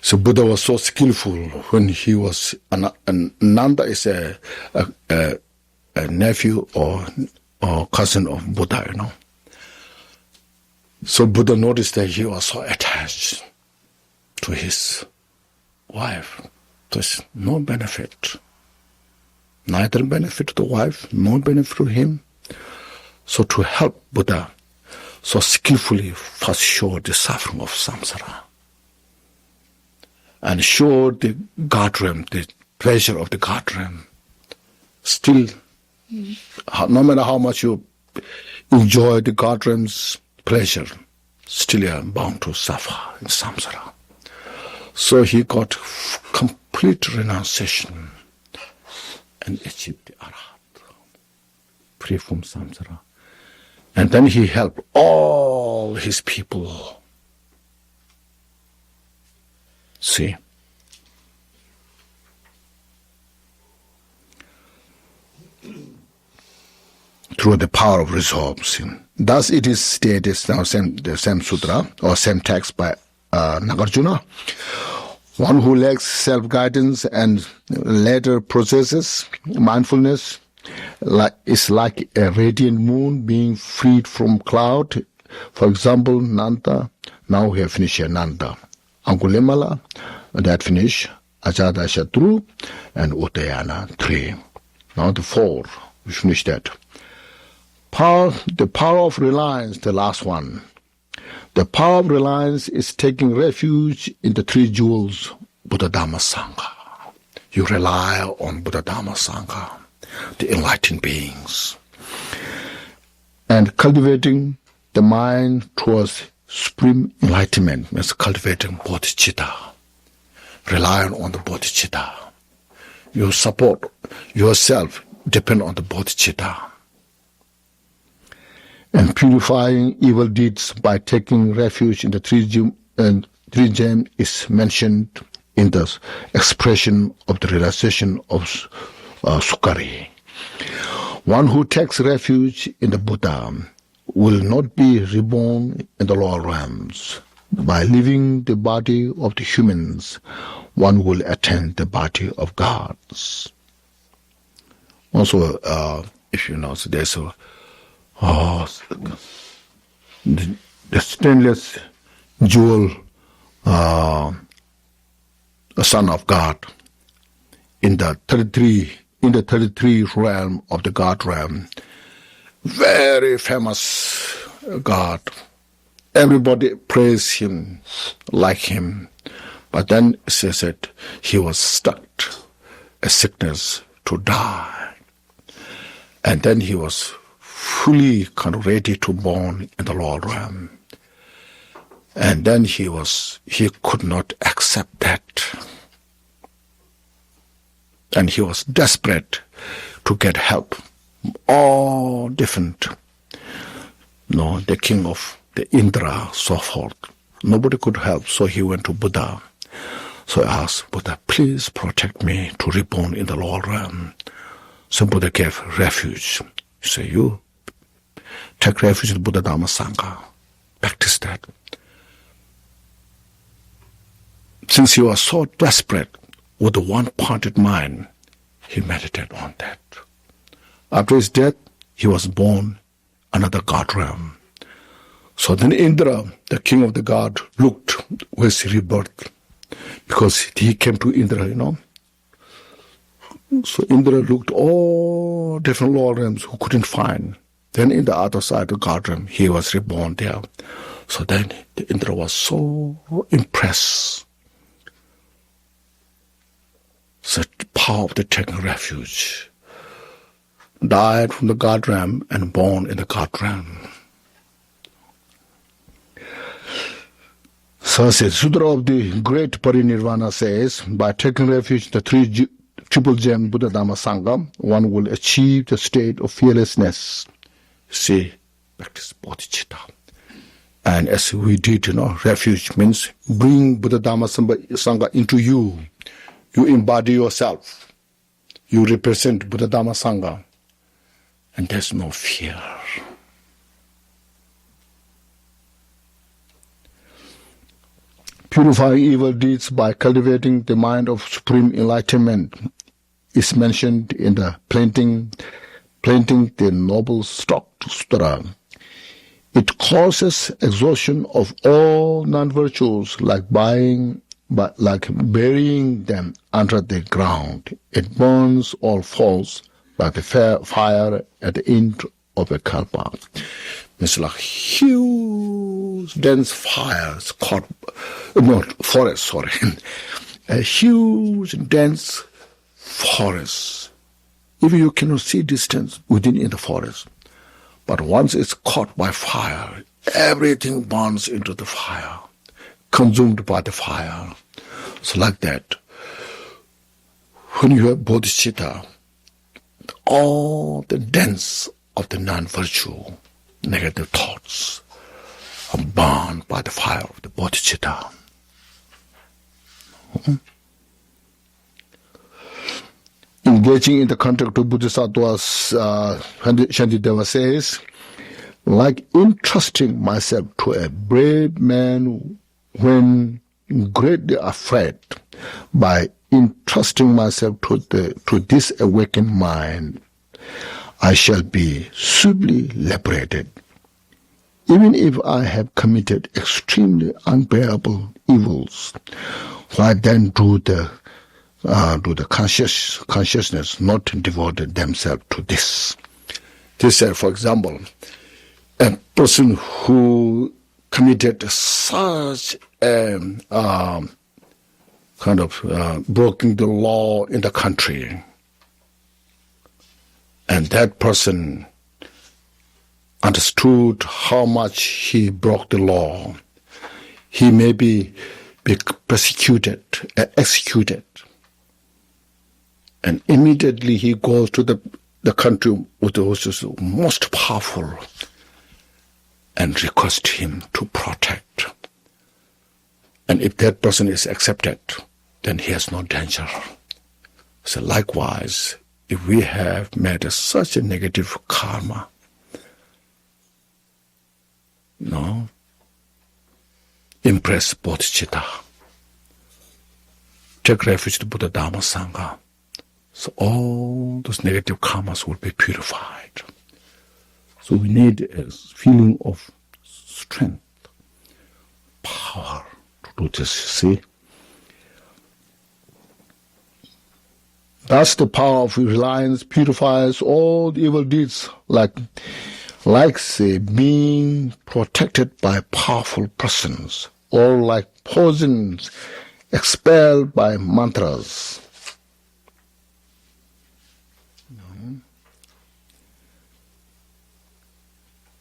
A: So Buddha was so skillful when he was, Nanda is a nephew or cousin of Buddha, So Buddha noticed that he was so attached to his wife. There's no benefit. Neither benefit to the wife, no benefit to him. So to help Buddha so skillfully first show the suffering of samsara. and show the God realm, the pleasure of the God realm. Still, no matter how much you enjoy the God realm's pleasure, still you are bound to suffer in samsara. So he got complete renunciation and achieved the Arhat, free from samsara. And then he helped all his people. See? Through the power of resolve. Thus it is stated, now the same sutra, or same text by Nagarjuna. One who lacks self-guidance and later possesses mindfulness is like a radiant moon being freed from cloud. For example, Nanda, now we have finished here, Nanda. Angulimala, that finish, Ajada Shatru, and Uttayana, 3. Now the 4, we finished that. The power of reliance, the last one. The power of reliance is taking refuge in the 3 jewels, Buddha, Dhamma, Sangha. You rely on Buddha, Dhamma, Sangha, the enlightened beings. And cultivating the mind towards supreme enlightenment means cultivating bodhicitta. Relying on the bodhicitta. You support yourself, depend on the bodhicitta. And purifying evil deeds by taking refuge in the 3 gems is mentioned in the expression of the realization of Sukari. One who takes refuge in the Buddha will not be reborn in the lower realms. By leaving the body of the humans, one will attain the body of gods. Also, if you know, so there's the stainless jewel, a son of God, in the 33 realm of the God realm, very famous God. Everybody praise him, like him. But then it says that he was stuck, a sickness to die. And then he was fully kind of ready to born in the lower realm. And then he could not accept that. And he was desperate to get help. All different. The king of the Indra, so forth. Nobody could help, so he went to Buddha. So he asked, Buddha, please protect me to reborn in the lower realm. So Buddha gave refuge. He said, you take refuge in Buddha, Dhamma, Sangha. Practice that. Since he was so desperate with a one-pointed mind, he meditated on that. After his death, he was born another god realm. So then Indra, the king of the god, looked where his rebirth, because he came to Indra, So Indra looked all different lower realms who couldn't find. Then in the other side of the god realm, he was reborn there. So then the Indra was so impressed. Such power of the taking refuge. Died from the god realm and born in the god realm. So the Sutra of the Great Parinirvana says, by taking refuge in the triple gem Buddha, Dhamma, Sangha, one will achieve the state of fearlessness. See, practice bodhicitta. And as we did, refuge means bring Buddha, Dhamma, Sangha into you. You embody yourself. You represent Buddha, Dhamma, Sangha. And there's no fear. Purifying evil deeds by cultivating the mind of supreme enlightenment is mentioned in the planting the noble stock sutra. It causes exhaustion of all non-virtues like burying them under the ground. It burns all faults like the fire at the end of a kalpa. It's like huge dense fires forest, a huge, dense forest. Even you cannot see distance within in the forest. But once it's caught by fire, everything burns into the fire, consumed by the fire. So like that, when you have bodhicitta, all the dense of the non-virtue, negative thoughts, are burned by the fire of the bodhicitta. Engaging in the contact of bodhisattvas, Shantideva says, like entrusting myself to a brave man when greatly afraid, by entrusting myself to this awakened mind, I shall be swiftly liberated. Even if I have committed extremely unbearable evils, why then do the consciousness not devoted themselves to this? This, for example, a person who committed such a breaking the law in the country, and that person understood how much he broke the law, he may be persecuted, executed, and immediately he goes to the country which is most powerful and request him to protect. And if that person is accepted, then he has no danger. So likewise, if we have made such a negative karma, impress bodhicitta, take refuge to Buddha, Dharma, Sangha, so all those negative karmas will be purified. So we need a feeling of strength, power to do this, see. Thus the power of reliance purifies all the evil deeds, like say being protected by powerful persons, or like poisons expelled by mantras.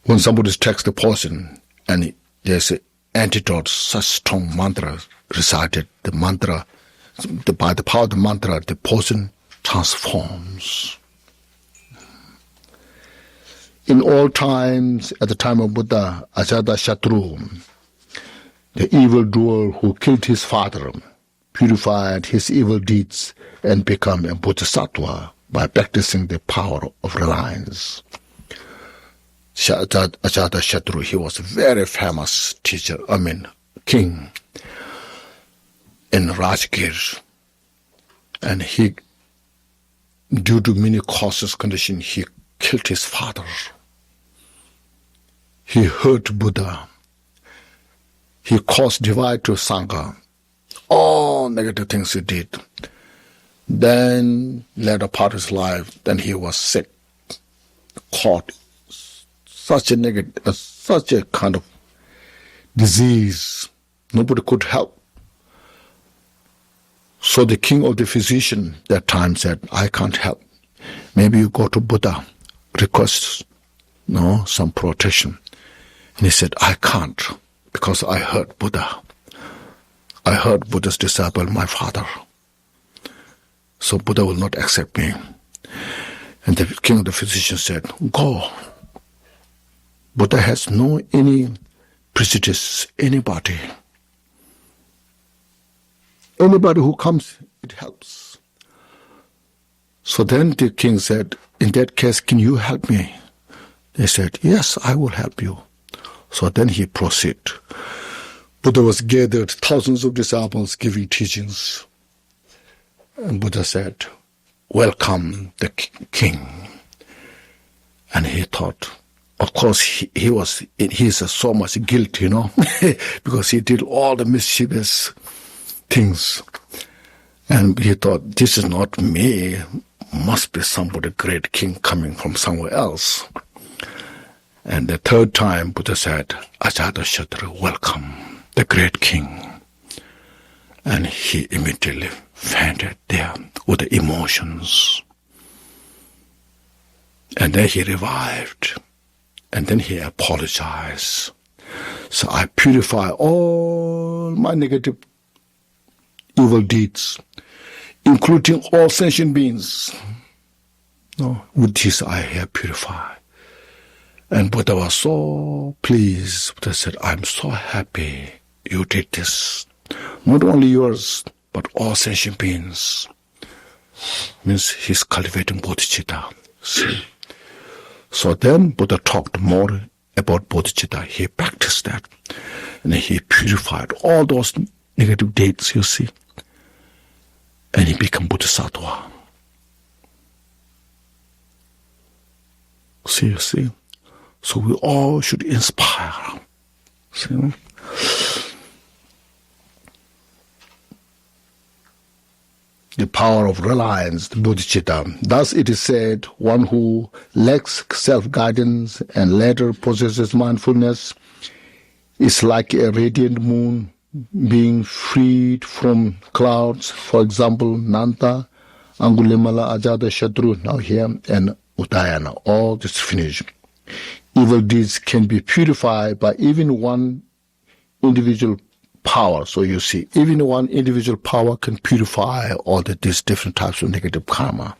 A: When somebody takes the poison and there's an antidote, such strong mantra recited, the mantra, by the power of the mantra, the poison transforms. In all times, at the time of Buddha, Ajatashatru, the evildoer who killed his father, purified his evil deeds and became a bodhisattva by practicing the power of reliance. Ajatashatru, he was a very famous king in Rajgir, and he, due to many causes, condition, he killed his father. He hurt Buddha. He caused divide to Sangha. All negative things he did. Then, later part of his life, then he was sick, caught such a kind of disease. Nobody could help. So the king of the physician that time said, I can't help. Maybe you go to Buddha, request some protection. And he said, I can't, because I heard Buddha. I heard Buddha's disciple, my father. So Buddha will not accept me. And the king of the physician said, go. Buddha has no any prejudice, anybody. Anybody who comes, it helps. So then the king said, in that case, can you help me? They said, yes, I will help you. So then he proceeded. Buddha was gathered, thousands of disciples giving teachings. And Buddha said, welcome the king. And he thought, of course, he's so much guilt, because he did all the mischievous things. And he thought, this is not me, must be somebody great king coming from somewhere else. And the third time, Buddha said, Ajatashatru, welcome, the great king. And he immediately fainted there with the emotions. And then he revived. And then he apologized. So I purify all my negative evil deeds, including all sentient beings. No, with this I have purified. And Buddha was so pleased. Buddha said, I'm so happy you did this. Not only yours, but all sentient beings. Means he's cultivating bodhicitta. See? So then Buddha talked more about bodhicitta. He practiced that. And he purified all those negative deeds, you see. And he became bodhisattva. See, you see. So we all should inspire. See? The power of reliance, the bodhicitta. Thus it is said, one who lacks self-guidance and later possesses mindfulness is like a radiant moon being freed from clouds. For example, Nanta, Angulimala, Ajata, Shatru, now here, and Uddayana. All just finished. Evil deeds can be purified by even one individual power. So you see, even one individual power can purify all these different types of negative karma.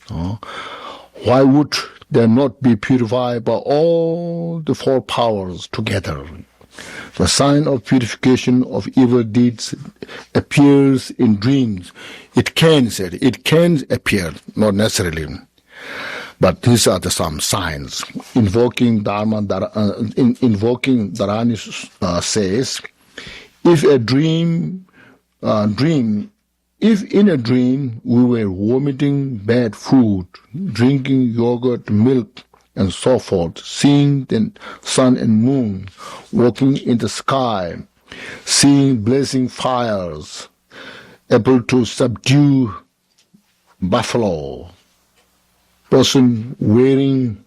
A: Why would they not be purified by all the four powers together? The sign of purification of evil deeds appears in dreams. It can appear, not necessarily. But these are some signs. Invoking Dharani says, if in a dream we were vomiting bad food, drinking yogurt, milk, and so forth, seeing the sun and moon, walking in the sky, seeing blazing fires, able to subdue buffalo, person wearing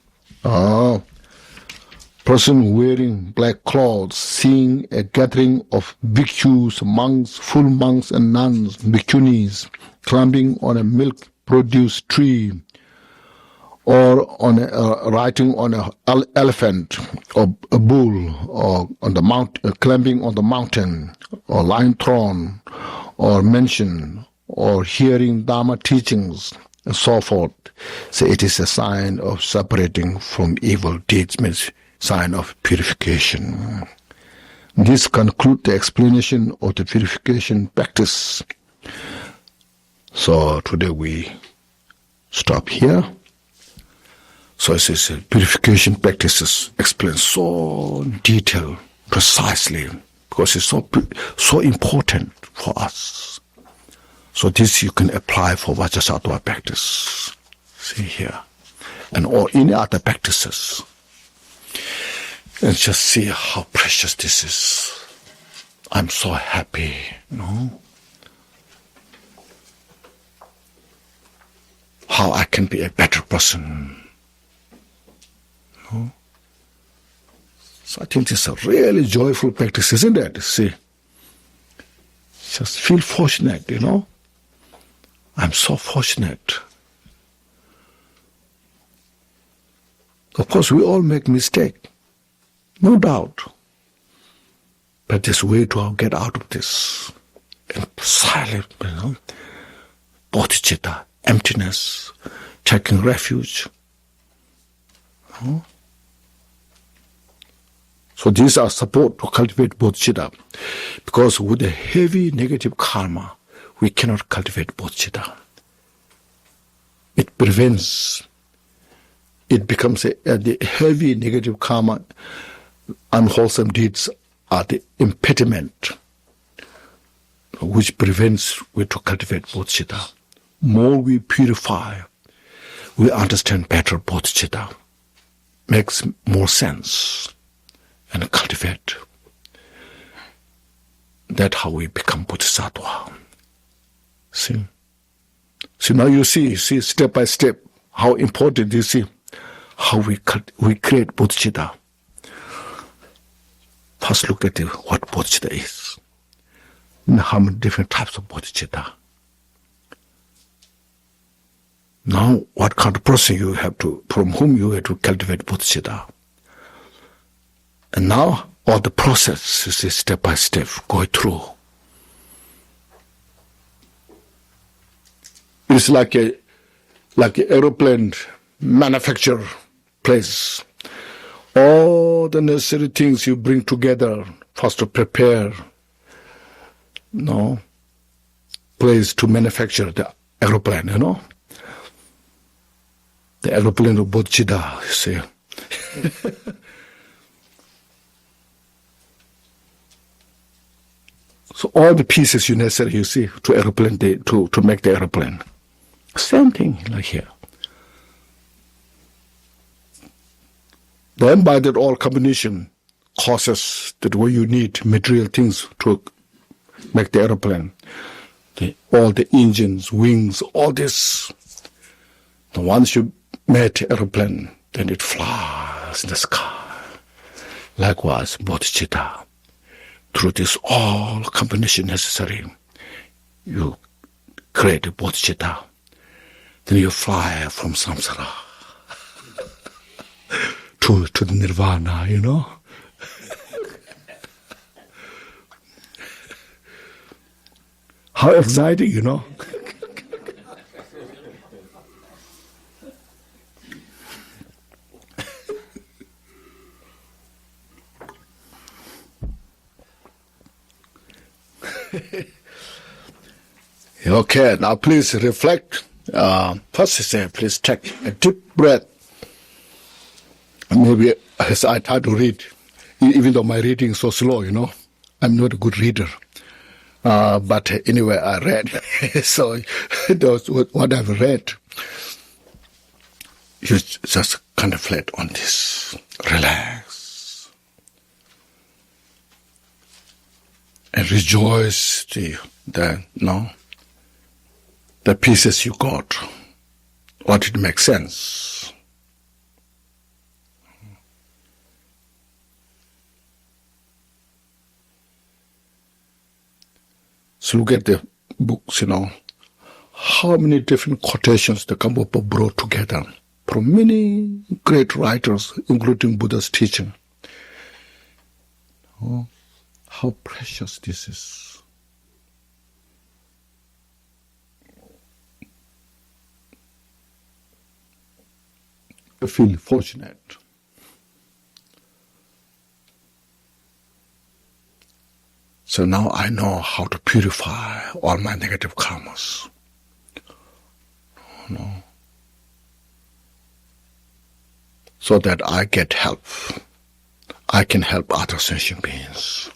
A: black clothes, seeing a gathering of bhikkhus, monks, full monks and nuns, bhikkhunis, climbing on a milk-produce tree, or riding on an elephant or a bull, or on the climbing on the mountain, or lying throne, or mention, or hearing Dharma teachings, and so forth. So it is a sign of separating from evil deeds, means sign of purification. This concludes the explanation of the purification practice. So today we stop here. So it says purification practices explained so detailed, precisely, because it's so important for us. So this you can apply for Vajrasattva practice. See here. And or any other practices. And just see how precious this is. I'm so happy, How I can be a better person. So I think this is a really joyful practice, isn't it? See, just feel fortunate, I'm so fortunate. Of course, we all make mistakes, no doubt. But there's a way to get out of this. And silent, bodhicitta, emptiness, taking refuge. So these are support to cultivate bodhicitta. Because with a heavy negative karma, we cannot cultivate bodhicitta. It prevents, it becomes the heavy negative karma, unwholesome deeds are the impediment which prevents we to cultivate bodhicitta. More we purify, we understand better bodhicitta. Makes more sense and cultivate. That's how we become bodhisattva. See? So now you see step by step how important you see how we create bodhicitta. First look at what bodhicitta is. and how many different types of bodhicitta. Now, what kind of person you have to, from whom you have to cultivate bodhicitta. And now, all the process is step by step going through. It's like a aeroplane manufacture place. All the necessary things you bring together first to prepare, place to manufacture the aeroplane, The aeroplane of bodhicitta, you see. So all the pieces you necessary, you see, to aeroplane, to make the aeroplane. Same thing like here. Then by that all combination causes that way you need material things to make the aeroplane. All the engines, wings, all this. And once you made aeroplane, then it flies in the sky. Likewise, bodhicitta. Through this all combination necessary, you create a bodhicitta. Then you fly from samsara to the nirvana, How exciting, Okay, now please reflect. First I say, please take a deep breath. Maybe as I try to read, even though my reading is so slow, I'm not a good reader. But anyway, I read. So what I've read, you just contemplate on this. Relax. And rejoice the pieces you got, what it makes sense. So look at the books, how many different quotations the Gampopa brought together from many great writers, including Buddha's teaching. How precious this is. I feel fortunate. So now I know how to purify all my negative karmas. So that I get help. I can help other sentient beings.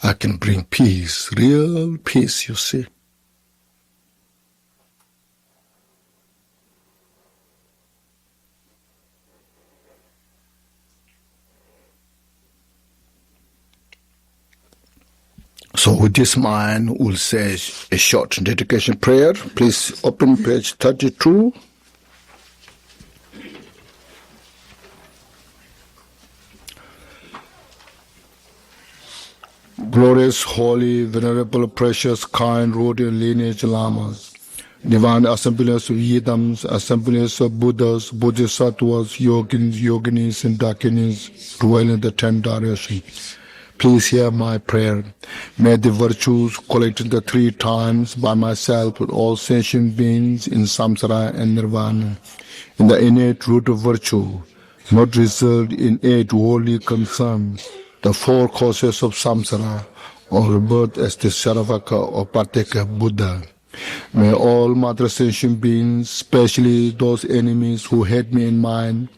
A: I can bring peace, real peace, you see. So with this mind, we'll say a short dedication prayer. Please open page 32. Glorious, holy, venerable, precious, kind, rooted lineage lamas, divine assemblies of yidams, assemblies of Buddhas, Bodhisattvas, yogins, yoginis, and dakinis, dwell in the 10 directions. Please hear my prayer. May the virtues collected the 3 times by myself with all sentient beings in samsara and nirvana, in the innate root of virtue, not result in 8 worldly concerns, the 4 causes of samsara, or rebirth as the Saravaka or Parteka Buddha. May all mother sentient beings, especially those enemies who hate me in mind,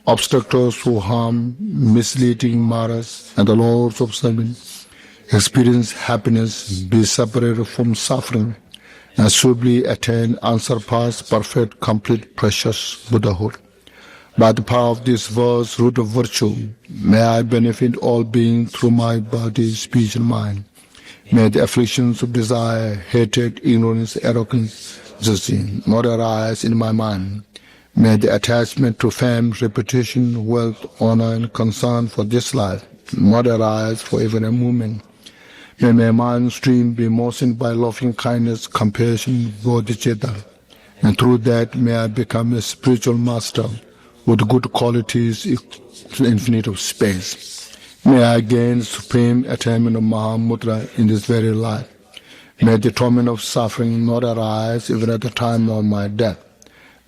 A: obstructors who harm, misleading maras, and the lords of suffering, experience happiness, be separated from suffering, and swiftly attain unsurpassed, perfect, complete, precious Buddhahood. By the power of this verse, root of virtue, may I benefit all beings through my body, speech, and mind. May the afflictions of desire, hatred, ignorance, arrogance, jealousy not arise in my mind. May the attachment to fame, reputation, wealth, honor, and concern for this life not arise for even a moment. And may mind stream be moistened by loving kindness, compassion, bodhicitta. And through that, may I become a spiritual master with good qualities to the infinite of space. May I gain supreme attainment of Mahamudra in this very life. May the torment of suffering not arise even at the time of my death.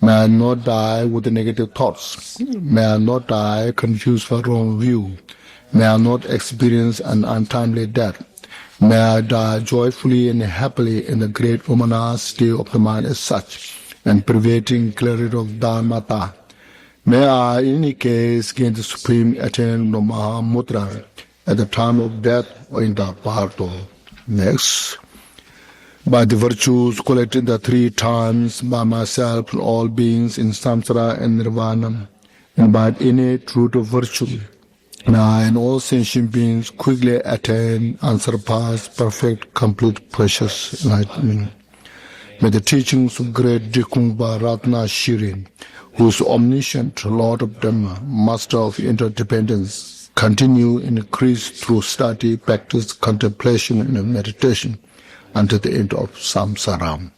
A: May I not die with the negative thoughts. May I not die confused for wrong view. May I not experience an untimely death. May I die joyfully and happily in the great Vamana state of the mind as such, and pervading clarity of Dharmata. May I, in any case, gain the supreme attainment of Mahamudra at the time of death or in the Parto. Next. By the virtues collected the 3 times by myself and all beings in samsara and nirvana, and by the innate root of virtue, may I and all sentient beings quickly attain and surpass perfect, complete, precious enlightenment. May the teachings of great Drikung Ratna Shirin, who is omniscient, Lord of Dhamma, Master of interdependence, continue and increase through study, practice, contemplation, and meditation until the end of samsara.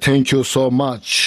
A: Thank you so much.